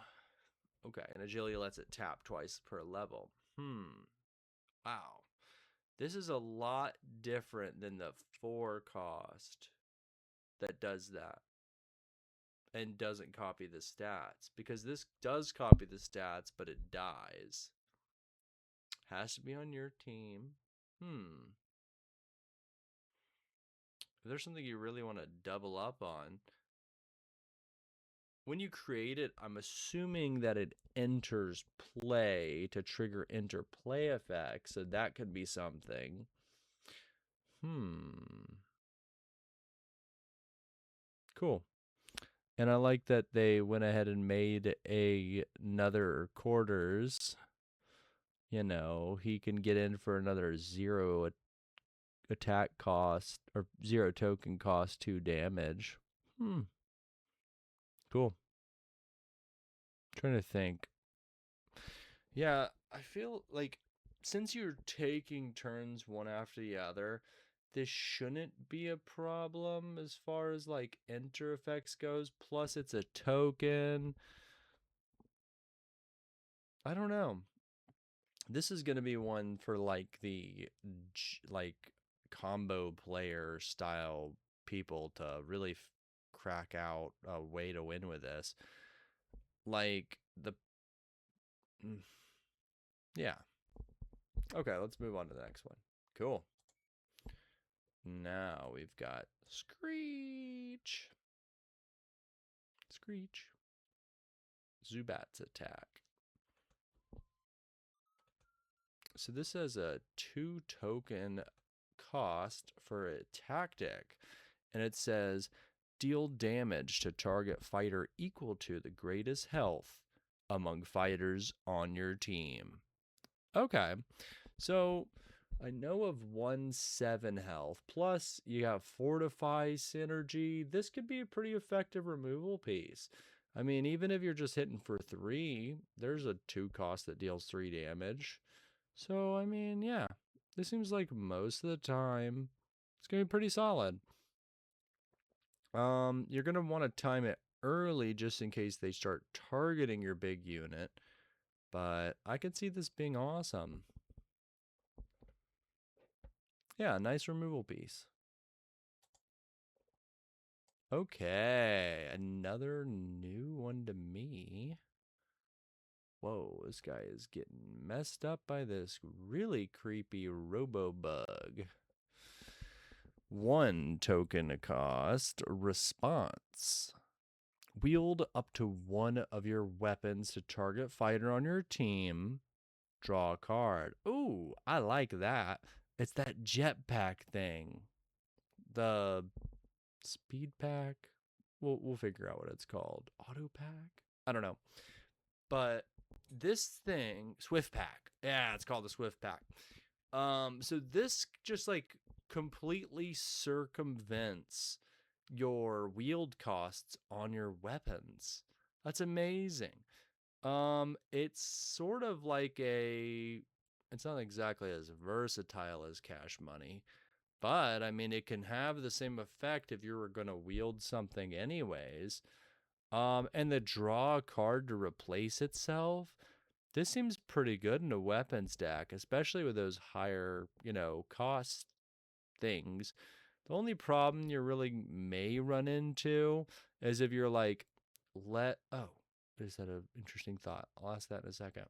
Okay, and agility lets it tap twice per level. Wow. This is a lot different than the 4 cost that does that and doesn't copy the stats, because this does copy the stats, but it dies. Has to be on your team. If there's something you really want to double up on, when you create it, I'm assuming that it enters play to trigger interplay effects, so that could be something. Cool. And I like that they went ahead and made another quarters. You know, he can get in for another 0 attack cost or 0 token cost 2 damage. Cool. Trying to think. Yeah, I feel like since you're taking turns one after the other, this shouldn't be a problem as far as like enter effects goes. Plus, it's a token. I don't know. This is going to be one for like the like combo player style people to really crack out a way to win with this. Like the yeah. Okay, let's move on to the next one. Cool. Now we've got Screech. Screech. Zubat's attack. So this has a 2 token cost for a tactic, and it says deal damage to target fighter equal to the greatest health among fighters on your team. Okay, so I know of 1-7 health, plus you got Fortify synergy. This could be a pretty effective removal piece. I mean, even if you're just hitting for 3, there's a 2 cost that deals 3 damage. So, I mean, yeah, this seems like most of the time it's going to be pretty solid. You're going to want to time it early just in case they start targeting your big unit, but I could see this being awesome. Yeah, nice removal piece. Okay, another new one to me. Whoa, this guy is getting messed up by this really creepy robo-bug. 1 token a cost, response. Wield up to 1 of your weapons to target fighter on your team. Draw a card. Ooh, I like that. It's that jetpack thing. The speed pack. We'll figure out what it's called. Auto pack? I don't know. But this thing, Swift pack. Yeah, it's called the Swift pack. So this just like completely circumvents your wield costs on your weapons. That's amazing. It's sort of like it's not exactly as versatile as cash money, but I mean, it can have the same effect if you were going to wield something anyways. And the draw a card to replace itself. This seems pretty good in a weapon stack, especially with those higher, cost things. The only problem you really may run into is if you're like, is that an interesting thought? I'll ask that in a second.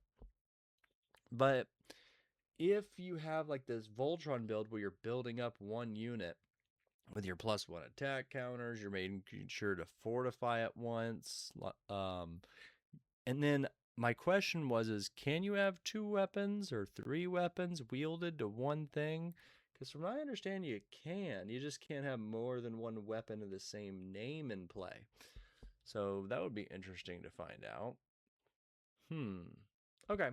But if you have like this Voltron build where you're building up 1 unit with your +1 attack counters, you're making sure to fortify at once. And then my question is, can you have 2 weapons or 3 weapons wielded to 1 thing? Because from my understanding, you can. You just can't have more than 1 weapon of the same name in play. So that would be interesting to find out. Okay.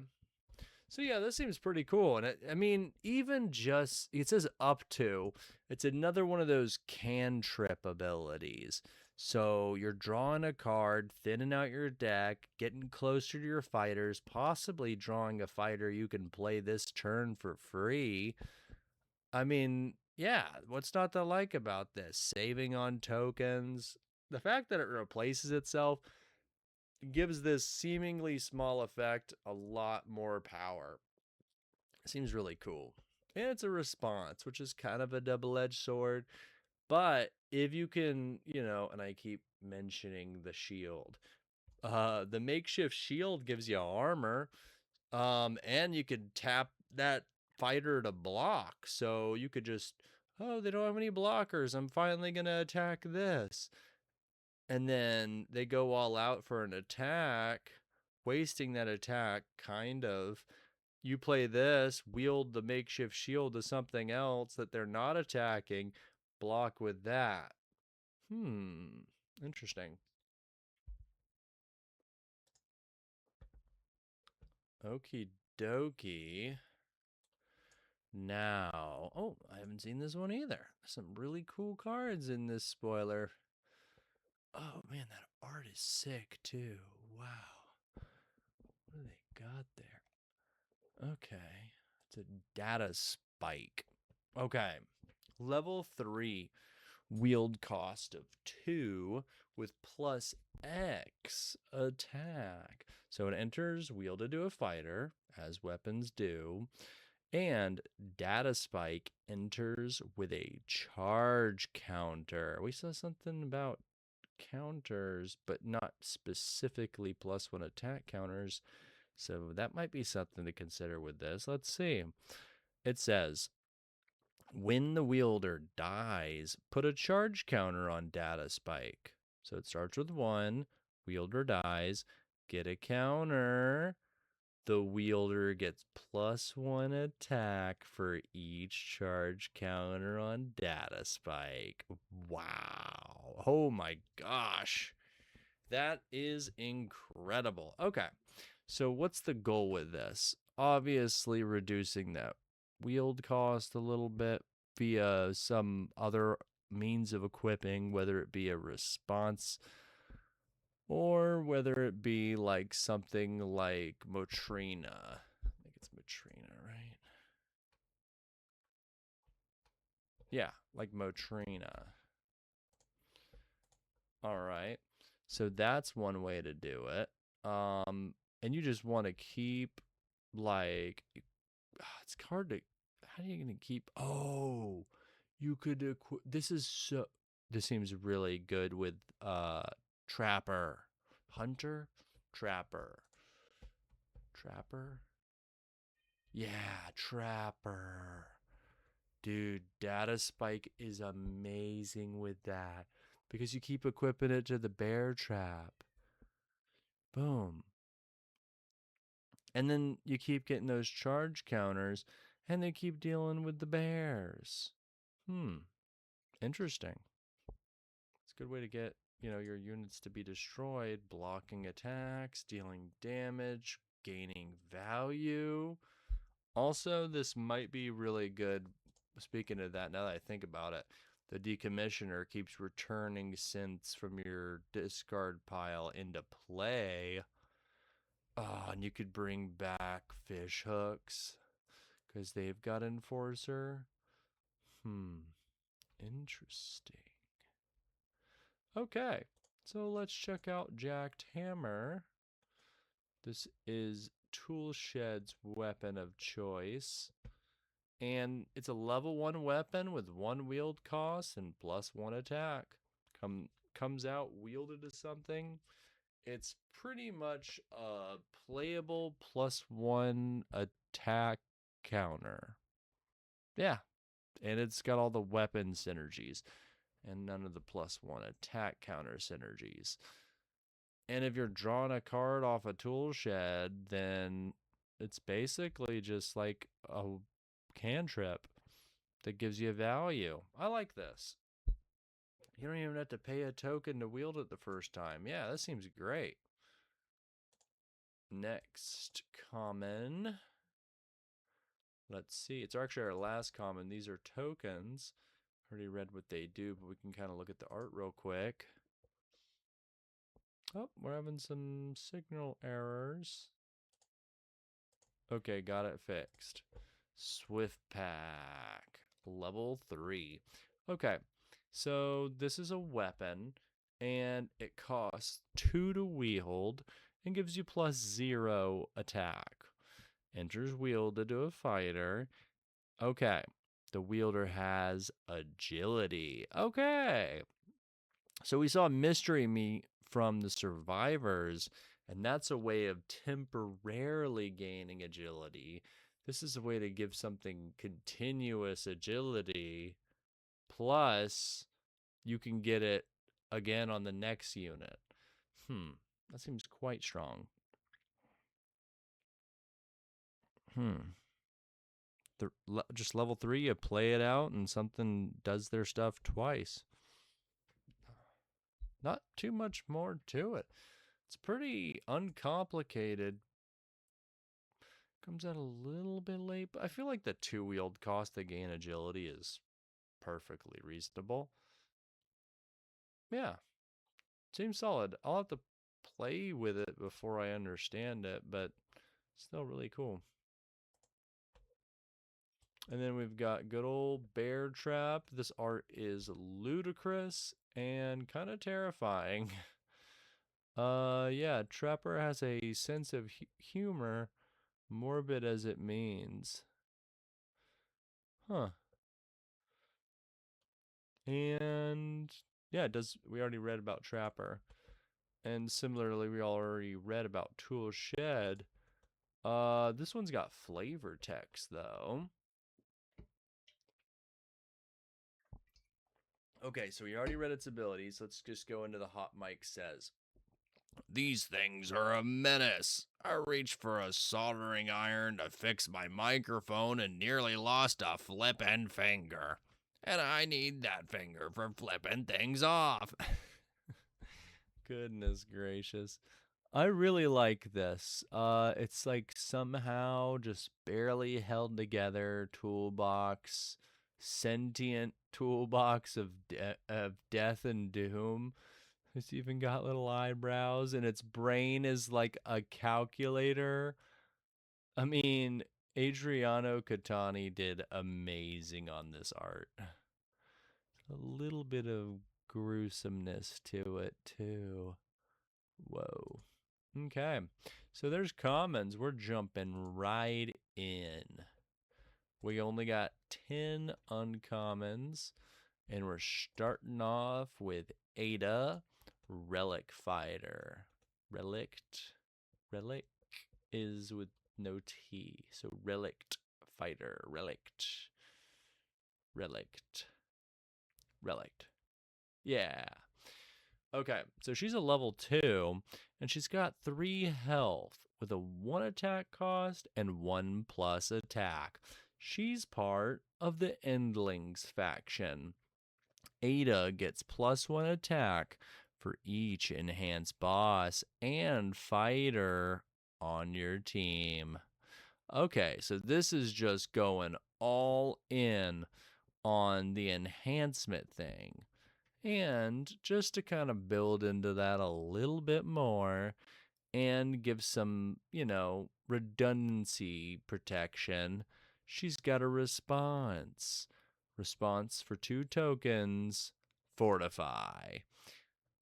So yeah, this seems pretty cool. And I mean, even just, it says up to, it's another one of those cantrip abilities. So you're drawing a card, thinning out your deck, getting closer to your fighters, possibly drawing a fighter you can play this turn for free. I mean, yeah, what's not to like about this? Saving on tokens. The fact that it replaces itself, gives this seemingly small effect a lot more power. Seems really cool. And it's a response, which is kind of a double-edged sword. But if you can, and I keep mentioning the shield. The makeshift shield gives you armor. And you could tap that fighter to block. So you could just, oh, they don't have any blockers. I'm finally gonna attack this. And then they go all out for an attack, wasting that attack, kind of. You play this, wield the makeshift shield to something else that they're not attacking, block with that. Interesting. Okie dokie. Now, oh, I haven't seen this one either. Some really cool cards in this spoiler. Oh man, that art is sick too. Wow. What do they got there? Okay. It's a data spike. Okay. Level 3. Wield cost of 2 with plus X attack. So it enters wielded to a fighter, as weapons do. And Data Spike enters with a charge counter. We saw something about counters, but not specifically +1 attack counters. So that might be something to consider with this. Let's see. It says, when the wielder dies, put a charge counter on Data Spike. So it starts with 1, wielder dies, get a counter. The wielder gets +1 attack for each charge counter on Data Spike. Wow. Oh my gosh. That is incredible. Okay. So what's the goal with this? Obviously reducing that wield cost a little bit via some other means of equipping, whether it be a response or whether it be like something like Motrina. I think it's Motrina, right? Yeah, like Motrina. All right. So that's one way to do it. And you just want to keep like it's hard to how are you going to keep you could this seems really good with Trapper, Hunter, Trapper. Trapper? Yeah, Trapper. Dude, Data Spike is amazing with that because you keep equipping it to the bear trap. Boom. And then you keep getting those charge counters and they keep dealing with the bears. Interesting. It's a good way to get, your units to be destroyed, blocking attacks, dealing damage, gaining value. Also, this might be really good. Speaking of that, now that I think about it, the decommissioner keeps returning synths from your discard pile into play. And you could bring back fish hooks because they've got enforcer. Interesting. Okay, so let's check out Jacked Hammer. This is Toolshed's weapon of choice. And it's a level 1 weapon with 1 wield cost and +1 attack. Comes out wielded to something. It's pretty much a playable +1 attack counter. Yeah, and it's got all the weapon synergies and none of the +1 attack counter synergies. And if you're drawing a card off a tool shed, then it's basically just like a cantrip that gives you value. I like this. You don't even have to pay a token to wield it the first time. Yeah, that seems great. Next common. Let's see. It's actually our last common. These are tokens. Already read what they do, but we can kind of look at the art real quick. Oh, we're having some signal errors. Okay, got it fixed. Swift Pack, level 3. Okay, so this is a weapon, and it costs 2 to wield and gives you +0 attack. Enters wielded to a fighter. Okay. The wielder has agility. Okay. So we saw mystery meat from the survivors, and that's a way of temporarily gaining agility. This is a way to give something continuous agility, plus you can get it again on the next unit. That seems quite strong. Just level 3, you play it out and something does their stuff twice. Not too much more to it. It's pretty uncomplicated. Comes out a little bit late, but I feel like the 2-wheeled cost to gain agility is perfectly reasonable. Yeah, seems solid. I'll have to play with it before I understand it, but still really cool. And then we've got good old Bear Trap. This art is ludicrous and kind of terrifying. Yeah, Trapper has a sense of humor, morbid as it means. Huh. And yeah, it does. We already read about Trapper. And similarly, we already read about Tool Shed. This one's got flavor text though. Okay, so we already read its abilities. Let's just go into the hot mic says. These things are a menace. I reached for a soldering iron to fix my microphone and nearly lost a flippin' finger. And I need that finger for flipping things off. Goodness gracious. I really like this. It's like somehow just barely held together toolbox, sentient toolbox of death and doom. It's even got little eyebrows, and its brain is like a calculator. I mean, Adriano Catani did amazing on this art. A little bit of gruesomeness to it, too. Whoa. Okay. So there's commons. We're jumping right in. We only got 10 uncommons, and we're starting off with Ada, Relic Fighter. Relic is with no T. So Relict Fighter. Relict. Yeah. Okay, so she's a level 2, and she's got 3 health with a 1 attack cost and 1 plus attack. She's part of the Endlings faction. Ada gets +1 attack for each enhanced boss and fighter on your team. Okay, so this is just going all in on the enhancement thing. And just to kind of build into that a little bit more and give some, redundancy protection, she's got a response. Response for 2 tokens, Fortify.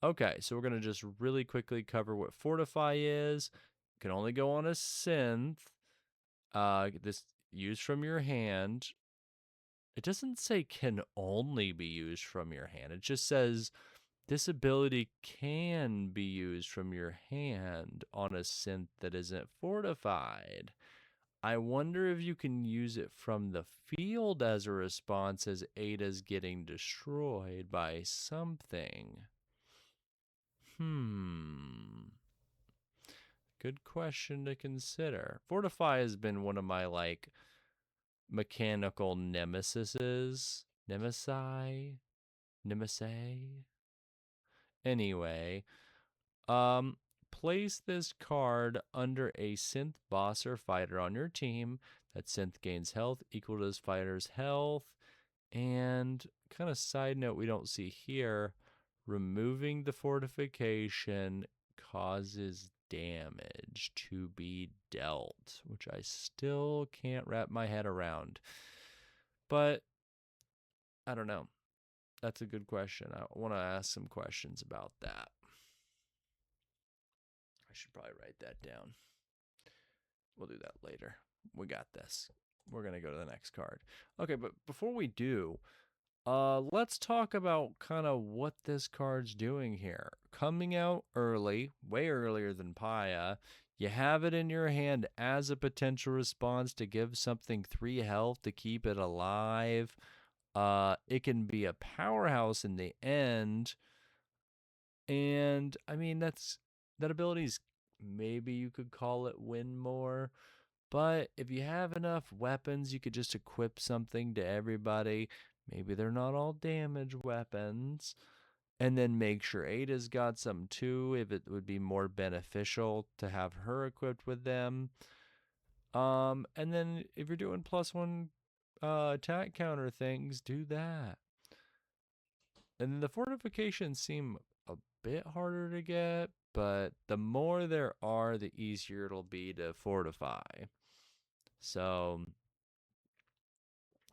Okay, so we're going to just really quickly cover what Fortify is. You can only go on a synth. This used from your hand. It doesn't say can only be used from your hand. It just says this ability can be used from your hand on a synth that isn't fortified. I wonder if you can use it from the field as a response as Ada's getting destroyed by something. Good question to consider. Fortify has been one of my, mechanical nemesises. Nemesis? Anyway, place this card under a synth boss or fighter on your team. That synth gains health equal to this fighter's health. And kind of side note we don't see here, removing the fortification causes damage to be dealt, which I still can't wrap my head around. But I don't know. That's a good question. I want to ask some questions about that. I should probably write that down. We'll do that later. We got this. We're going to go to the next card. Okay, but before we do, let's talk about kind of what this card's doing here. Coming out early, way earlier than Paya. You have it in your hand as a potential response to give something 3 health to keep it alive. It can be a powerhouse in the end. And I mean, that ability's, maybe you could call it win more. But if you have enough weapons, you could just equip something to everybody. Maybe they're not all damage weapons. And then make sure Ada's got some too, if it would be more beneficial to have her equipped with them. And then if you're doing +1 attack counter things, do that. And then the fortifications seem a bit harder to get, but the more there are, the easier it'll be to fortify. So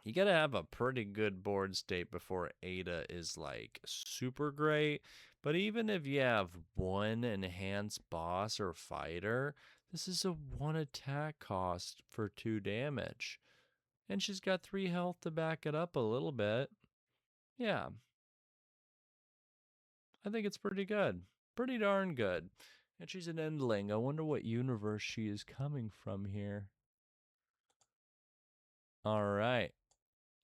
you gotta have a pretty good board state before Ada is like super great. But even if you have 1 enhanced boss or fighter, this is a 1 attack cost for 2 damage. And she's got 3 health to back it up a little bit. Yeah, I think it's pretty good. Pretty darn good. And she's an endling. I wonder what universe she is coming from here. All right.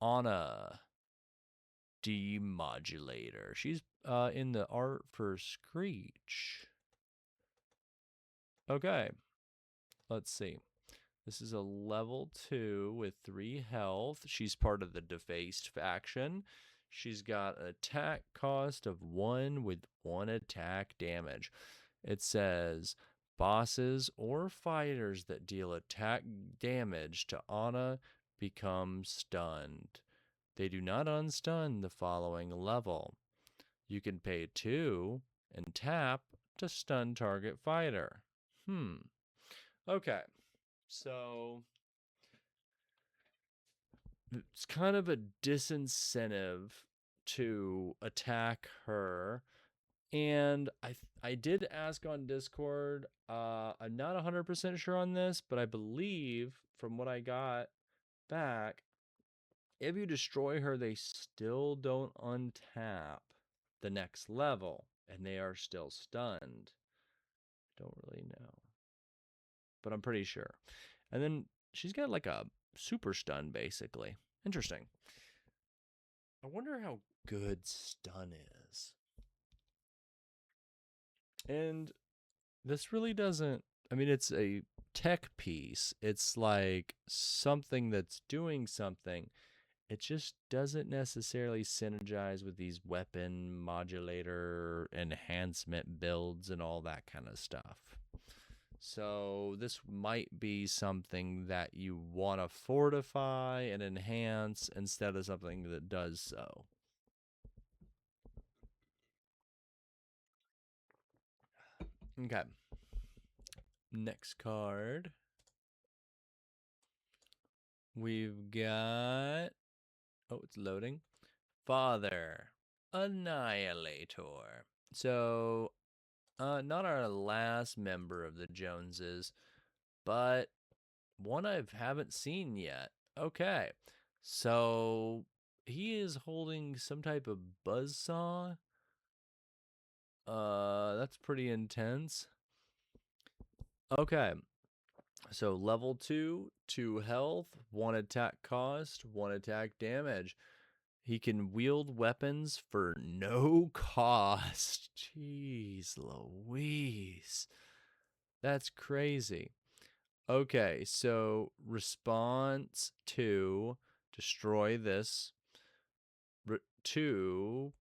Anna Demodulator. She's in the art for Screech. Okay. Let's see. This is a level 2 with 3 health. She's part of the Defaced faction. She's got an attack cost of 1 with 1 attack damage. It says bosses or fighters that deal attack damage to Anna become stunned. They do not unstun the following level. You can pay 2 and tap to stun target fighter. Okay. So it's kind of a disincentive to attack her. And I did ask on Discord. I'm not 100% sure on this, but I believe from what I got back, if you destroy her, they still don't untap the next level, and they are still stunned. Don't really know, but I'm pretty sure. And then she's got like a super stun, basically. Interesting. I wonder how good stun is. And this really doesn't, I mean, it's a tech piece. It's like something that's doing something. It just doesn't necessarily synergize with these weapon modulator enhancement builds and all that kind of stuff. So this might be something that you want to fortify and enhance instead of something that does so. Okay. Next card. We've got, oh, it's loading. Father Annihilator. So, not our last member of the Joneses, but one I haven't seen yet. Okay. So, he is holding some type of buzzsaw. That's pretty intense. Okay. So, level 2, 2 health, 1 attack cost, 1 attack damage. He can wield weapons for no cost. Jeez Louise. That's crazy. Okay, so response 2, destroy this. 2,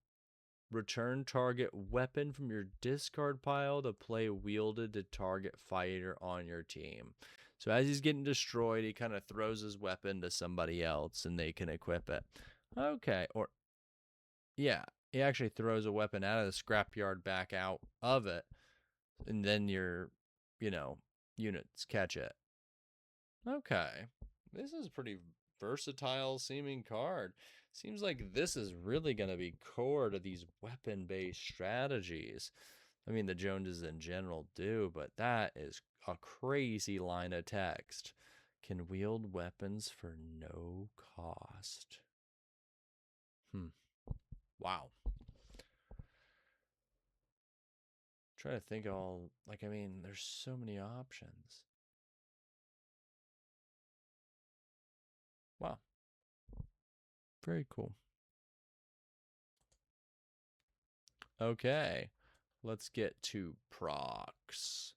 return target weapon from your discard pile to play wielded to target fighter on your team. So as he's getting destroyed, he kind of throws his weapon to somebody else and they can equip it. Okay, or yeah, he actually throws a weapon out of the scrapyard back out of it, and then your, units catch it. Okay, this is a pretty versatile seeming card. Seems like this is really going to be core to these weapon-based strategies. I mean, the Joneses in general do, but that is a crazy line of text. Can wield weapons for no cost. Wow. Try to think all, like, I mean, there's so many options. Wow. Very cool. Okay. Let's get to procs.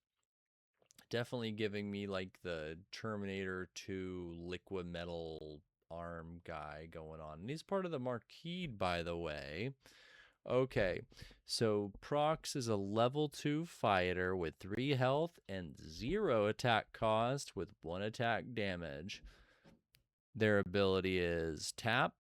Definitely giving me like the Terminator 2 liquid metal arm guy going on. And he's part of the Marquis, by the way. Okay, so Prox is a level 2 fighter with 3 health and 0 attack cost with 1 attack damage. Their ability is tap,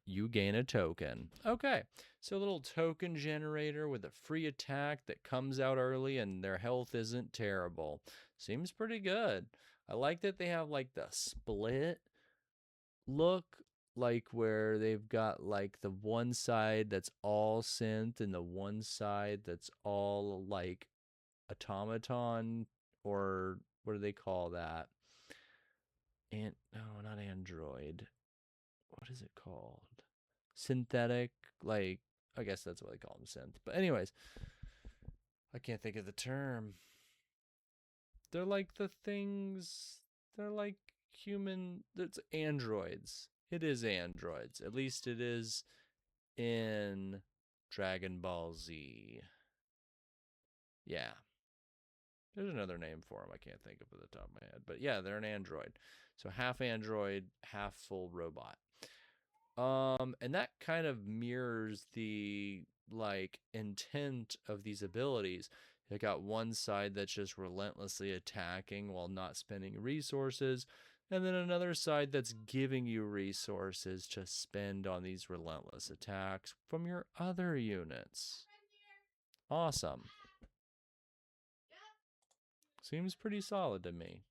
you gain a token. Okay, so a little token generator with a free attack that comes out early and their health isn't terrible. Seems pretty good. I like that they have like the split look, like where they've got like the one side that's all synth and the one side that's all like automaton, or what do they call that? And no, not android. What is it called? Synthetic, like, I guess that's what they call them, synth. But anyways, I can't think of the term. They're like the things. They're like human. It's androids. It is androids. At least it is in Dragon Ball Z. Yeah. There's another name for them. I can't think of it at the top of my head. But yeah, they're an android. So half android, half full robot. And that kind of mirrors the like intent of these abilities. You got one side that's just relentlessly attacking while not spending resources, and then another side that's giving you resources to spend on these relentless attacks from your other units. Awesome. Seems pretty solid to me.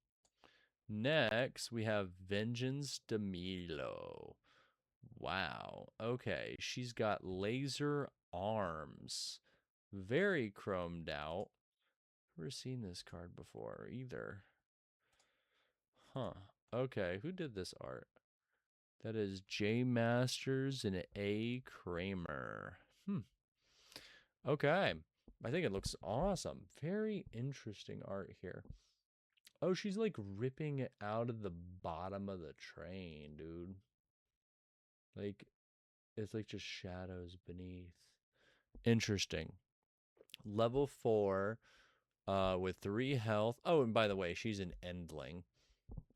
Next, we have Vengeance de Milo. Wow. Okay. She's got laser arms. Very chromed out. Never seen this card before either. Huh. Okay. Who did this art? That is J Masters and A Kramer. Okay. I think it looks awesome. Very interesting art here. Oh, she's like ripping it out of the bottom of the train, dude. Like, it's like just shadows beneath. Interesting. Level 4 with 3 health. Oh, and by the way, she's an endling.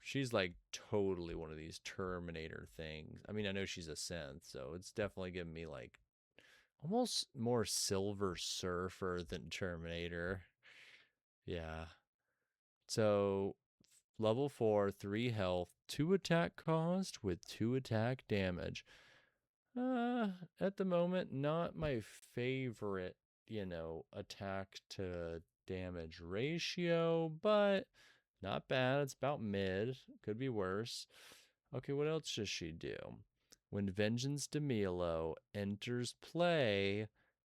She's like totally one of these Terminator things. I mean, I know she's a synth, so it's definitely giving me like almost more Silver Surfer than Terminator. Yeah. So level 4, 3 health, 2 attack cost with 2 attack damage. At the moment, not my favorite, attack to damage ratio, but not bad. It's about mid. Could be worse. Okay, what else does she do? When Vengeance de Milo enters play,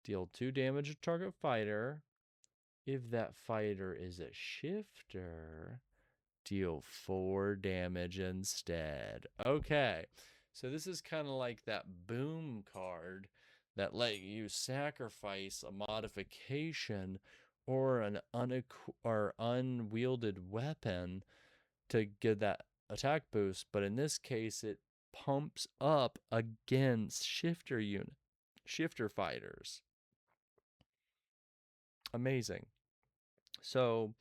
deal 2 damage to target fighter. If that fighter is a shifter, deal 4 damage instead. Okay. So this is kind of like that boom card that let you sacrifice a modification or an unwielded weapon to get that attack boost, but in this case it pumps up against shifter fighters. Amazing. So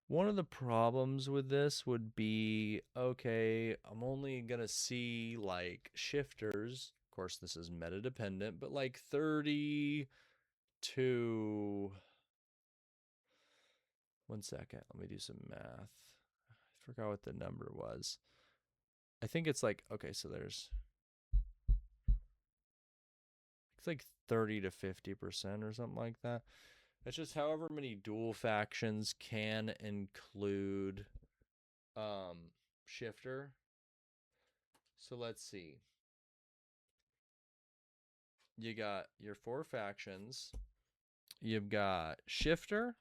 one of the problems with this would be, okay, I'm only going to see like shifters. Of course, this is meta dependent, but like 30 to. 1 second. Let me do some math. I forgot what the number was. I think it's like, okay, so it's like 30 to 50% or something like that. It's just however many dual factions can include shifter. So let's see. you got your 4 factions. You've got Shifter,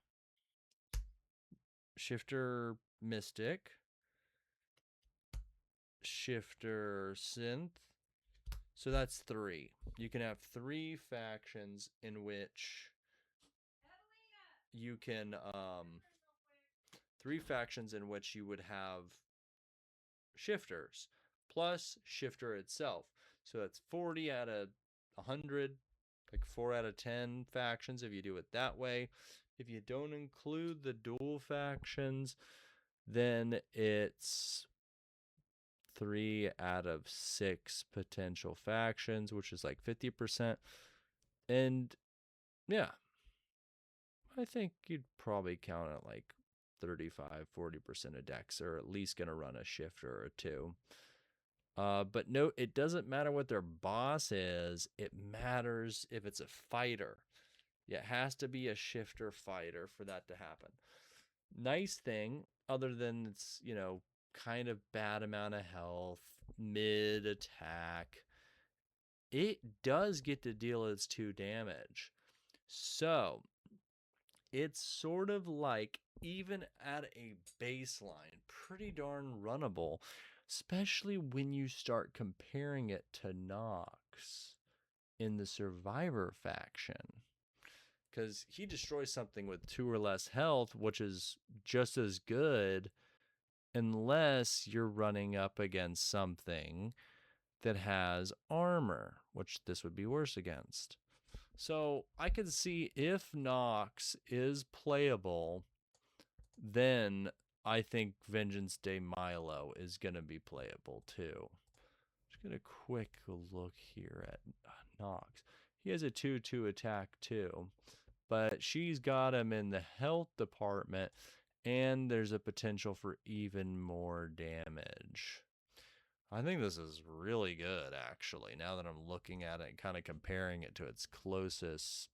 Shifter Mystic, Shifter Synth. So that's 3. You can have 3 factions in which you can 3 factions in which you would have shifters plus shifter itself. So that's 40 out of 100, like 4 out of 10 factions if you do it that way. If you don't include the dual factions, then it's 3 out of 6 potential factions, which is like 50%. And yeah, I think you'd probably count it like 35-40% of decks are at least going to run a shifter or 2. But no, it doesn't matter what their boss is. It matters if it's a fighter. Yeah, it has to be a shifter fighter for that to happen. Nice thing, other than it's, kind of bad amount of health, mid attack, it does get to deal its 2 damage. So it's sort of like, even at a baseline, pretty darn runnable, especially when you start comparing it to Nox in the Survivor faction. Because he destroys something with 2 or less health, which is just as good, unless you're running up against something that has armor, which this would be worse against. So I could see if Nox is playable, then I think Vengeance de Milo is going to be playable too. Just going to quick look here at Nox. He has a 2/2 attack too, but she's got him in the health department, and there's a potential for even more damage. I think this is really good, actually, now that I'm looking at it and kind of comparing it to its closest,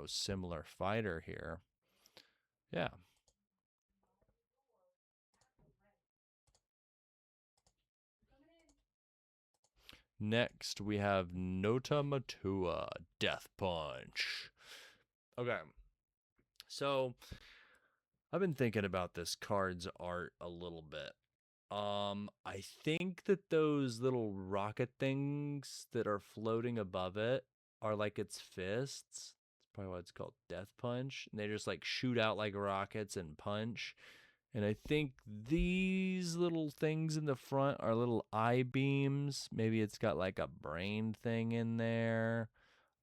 similar fighter here. Yeah. Next, we have Nota Matua, Death Punch. Okay. So, I've been thinking about this card's art a little bit. I think that those little rocket things that are floating above it are like its fists. That's probably why it's called Death Punch. And they just like shoot out like rockets and punch. And I think these little things in the front are little eye beams. Maybe it's got like a brain thing in there.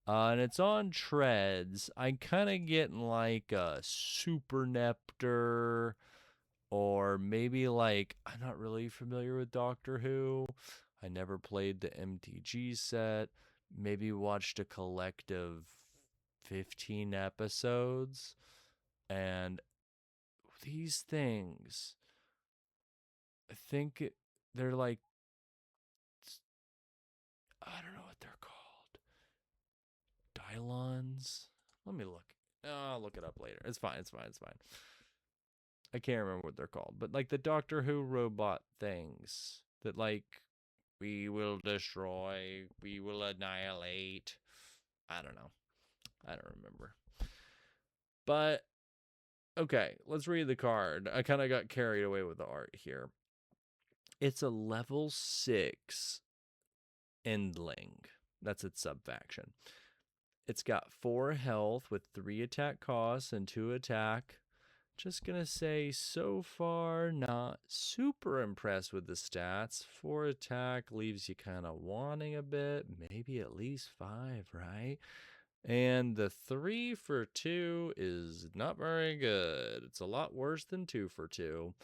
And it's on treads. I kind of getting like a Super Nepter, or maybe like, I'm not really familiar with Doctor Who. I never played the MTG set. Maybe watched a collective 15 episodes. And these things, I think they're like, I don't know what they're called. Dylons? Let me look. I'll look it up later. It's fine. I can't remember what they're called, but like the Doctor Who robot things that like, we will destroy, we will annihilate. I don't know. I don't remember. But okay, let's read the card. I kind of got carried away with the art here. It's a level 6 Endling. That's its sub-faction. It's got 4 health with 3 attack costs and 2 attack. Just gonna say, so far, not super impressed with the stats. 4 attack leaves you kind of wanting a bit, maybe at least 5, right? And the 3 for 2 is not very good. It's a lot worse than 2 for 2.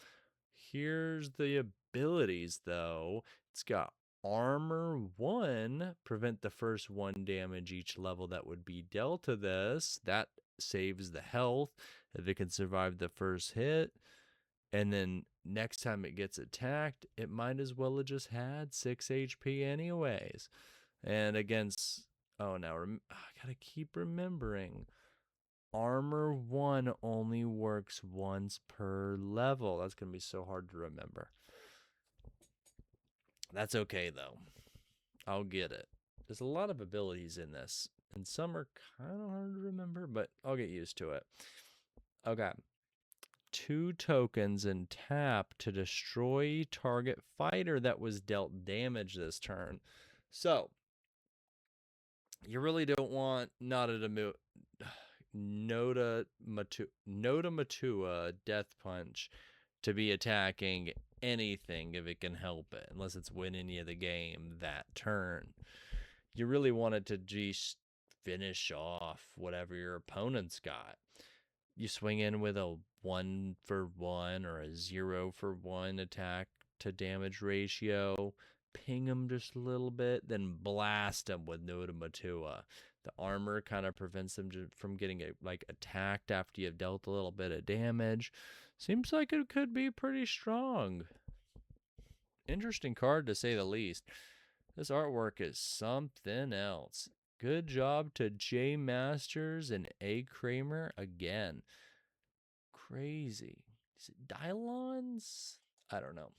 Here's the abilities, though. It's got Armor 1, prevent the first 1 damage each level that would be dealt to this. That saves the health if it can survive the first hit. And then next time it gets attacked, it might as well have just had 6 HP anyways. And against, I gotta keep remembering, Armor 1 only works once per level. That's gonna be so hard to remember. That's okay, though. I'll get it. There's a lot of abilities in this. and some are kind of hard to remember, but I'll get used to it. Okay. 2 tokens and tap to destroy target fighter that was dealt damage this turn. So, you really don't want Noda Matua Death Punch to be attacking anything if it can help it, unless it's winning you the game that turn. You really want it to just finish off whatever your opponent's got. You swing in with a 1-for-1 or a 0-for-1 attack to damage ratio, ping them just a little bit, then blast them with Noda Matua. The armor kind of prevents them from getting attacked after you've dealt a little bit of damage. Seems like it could be pretty strong. Interesting card to say the least. This artwork is something else. Good job to J Masters and A Kramer again. Crazy. Is it Dylons? I don't know.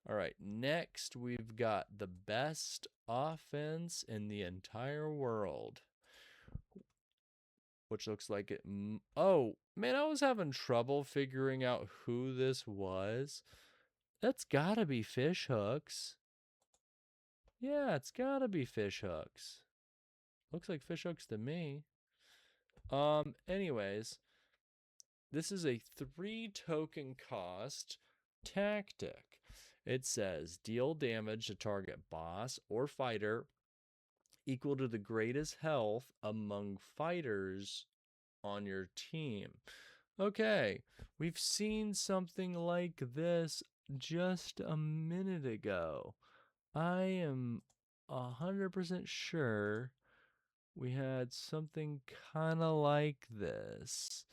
All right, next we've got the best offense in the entire world, which looks like it. Oh, man, I was having trouble figuring out who this was. That's gotta be Fish Hooks. Yeah, it's gotta be Fish Hooks. Looks like Fish Hooks to me. Anyways, this is a 3 token cost tactic. It says deal damage to target boss or fighter equal to the greatest health among fighters on your team. Okay, we've seen something like this just a minute ago. I am 100% sure we had something kind of like this.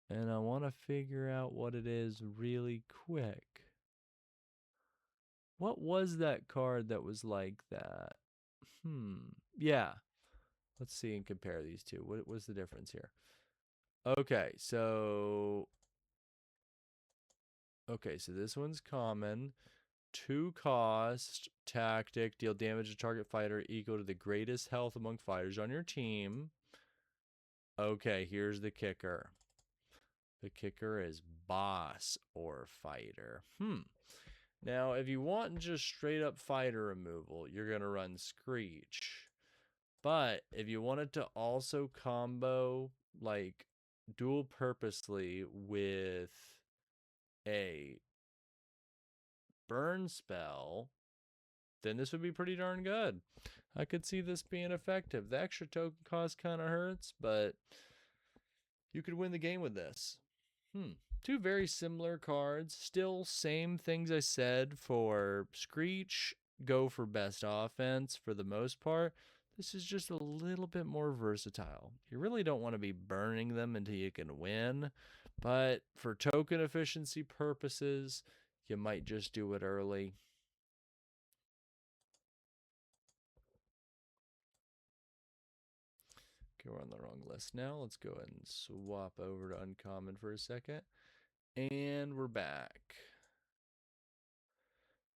And I want to figure out what it is really quick. What was that card that was like that? Yeah. Let's see and compare these two. What was the difference here? Okay, so this one's common. 2 cost tactic, deal damage to target fighter equal to the greatest health among fighters on your team. Okay, here's the kicker. The kicker is boss or fighter. Now, if you want just straight up fighter removal, you're going to run Screech. But if you wanted to also combo, like, dual purposely with a burn spell, then this would be pretty darn good. I could see this being effective. The extra token cost kind of hurts, but you could win the game with this. 2 very similar cards. Still same things I said for Screech. Go for best offense for the most part. This is just a little bit more versatile. You really don't want to be burning them until you can win. But for token efficiency purposes, you might just do it early. Okay, we're on the wrong list now. Let's go ahead and swap over to uncommon for a second. And we're back.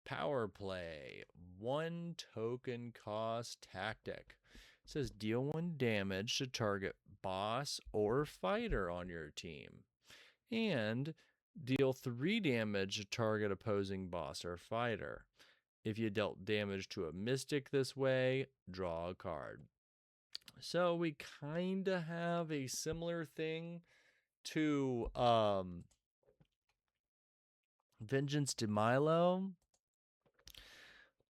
Power play, 1 token cost tactic. It says deal 1 damage to target boss or fighter on your team. And deal 3 damage to target opposing boss or fighter. If you dealt damage to a mystic this way, draw a card. So we kind of have a similar thing to Vengeance de Milo,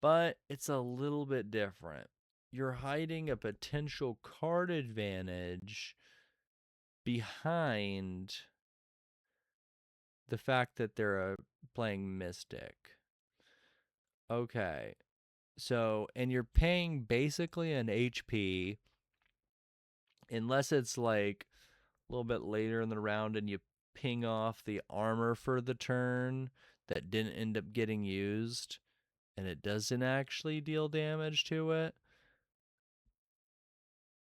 but it's a little bit different. You're hiding a potential card advantage behind the fact that they're playing Mystic. Okay. So, and you're paying basically an HP, unless it's like a little bit later in the round and you ping off the armor for the turn that didn't end up getting used, and it doesn't actually deal damage to it.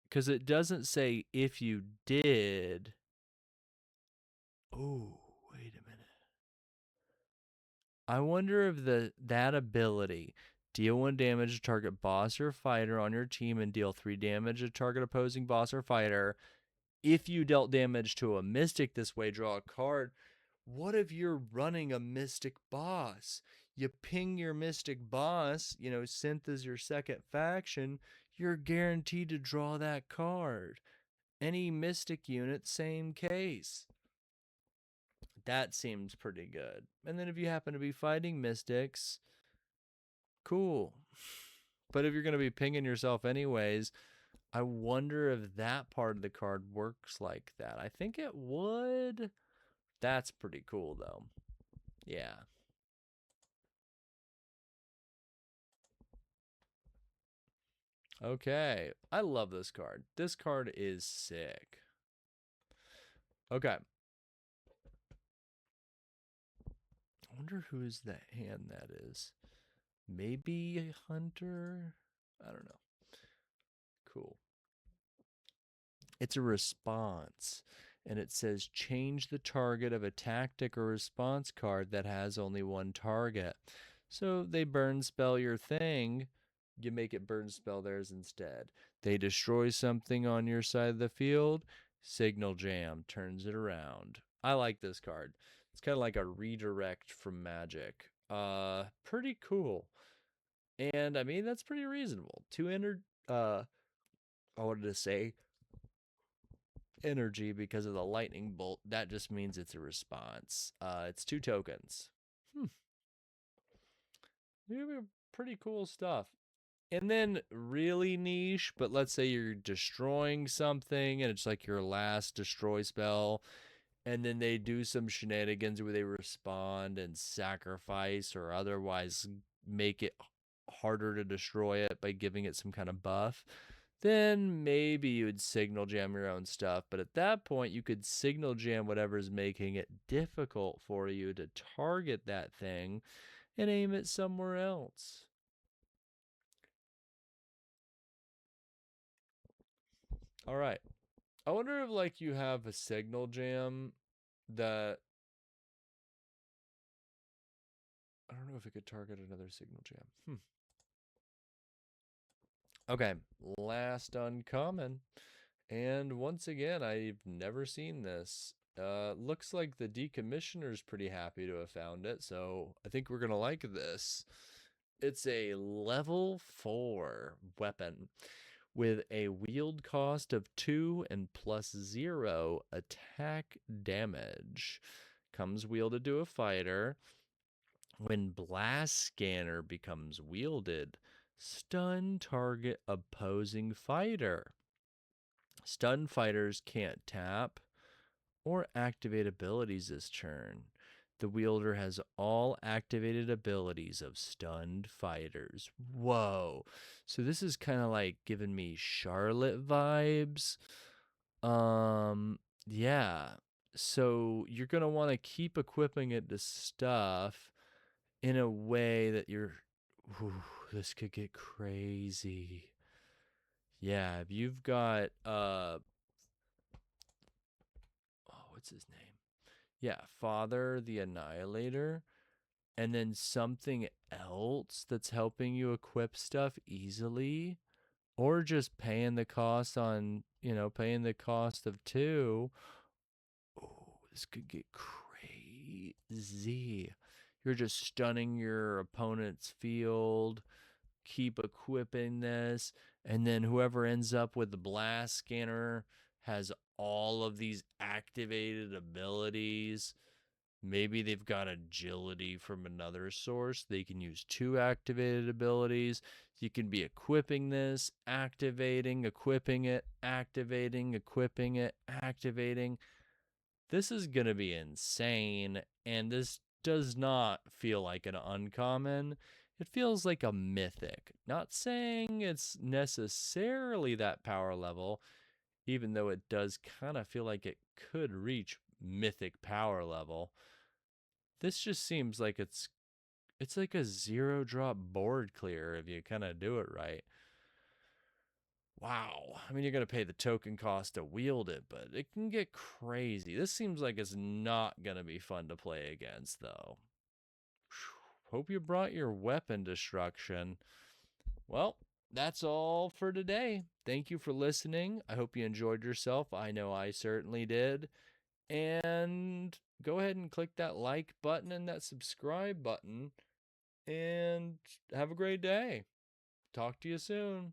Because it doesn't say if you did. Oh, wait a minute. I wonder if that ability, Deal 1 damage to target boss or fighter on your team and deal 3 damage to target opposing boss or fighter. If you dealt damage to a mystic this way, draw a card. What if you're running a mystic boss? You ping your mystic boss, Synth is your second faction, you're guaranteed to draw that card. Any mystic unit, same case. That seems pretty good. And then if you happen to be fighting mystics, cool. But if you're going to be pinging yourself anyways, I wonder if that part of the card works like that. I think it would. That's pretty cool, though. Yeah. Okay. I love this card. This card is sick. Okay. I wonder whose that hand that is. Maybe a hunter? I don't know. Cool. It's a response. And it says change the target of a tactic or response card that has only one target. So they burn spell your thing, you make it burn spell theirs instead. They destroy something on your side of the field, Signal Jam turns it around. I like this card. It's kind of like a redirect from Magic. Pretty cool. And I mean, that's pretty reasonable. I wanted to say energy because of the lightning bolt. That just means it's a response. It's 2 tokens. Pretty cool stuff. And then really niche, but let's say you're destroying something and it's like your last destroy spell, and then they do some shenanigans where they respond and sacrifice or otherwise make it harder to destroy it by giving it some kind of buff, then maybe you would signal jam your own stuff. But at that point, you could signal jam whatever's making it difficult for you to target that thing and aim it somewhere else. All right. I wonder if like you have a signal jam that I don't know if it could target another signal jam. Okay, last uncommon. And once again, I've never seen this. Looks like the decommissioner's pretty happy to have found it, so I think we're gonna like this. It's a level 4 weapon with a wield cost of 2 and +0 attack damage. Comes wielded to a fighter. When Blast Scanner becomes wielded, stun target opposing fighter. Stun fighters can't tap or activate abilities this turn. The wielder has all activated abilities of stunned fighters. Whoa. So this is kind of like giving me Charlotte vibes. Yeah. So you're going to want to keep equipping it to stuff in a way that ooh, this could get crazy. Yeah, if you've got what's his name? Yeah, Father the Annihilator, and then something else that's helping you equip stuff easily, or just paying the cost paying the cost of 2. Oh, this could get crazy. You're just stunning your opponent's field. Keep equipping this, and then whoever ends up with the blast scanner has all of these activated abilities. Maybe they've got agility from another source. They can use 2 activated abilities. You can be equipping this, activating, equipping it, activating, equipping it, activating. This is going to be insane, and this does not feel like an uncommon. It feels like a mythic. Not saying it's necessarily that power level, even though it does kind of feel like it could reach mythic power level. This just seems like it's like a 0-drop board clear if you kind of do it right. Wow. I mean, you're going to pay the token cost to wield it, but it can get crazy. This seems like it's not going to be fun to play against, though. hope you brought your weapon destruction. Well, that's all for today. Thank you for listening. I hope you enjoyed yourself. I know I certainly did. And go ahead and click that like button and that subscribe button. And have a great day. Talk to you soon.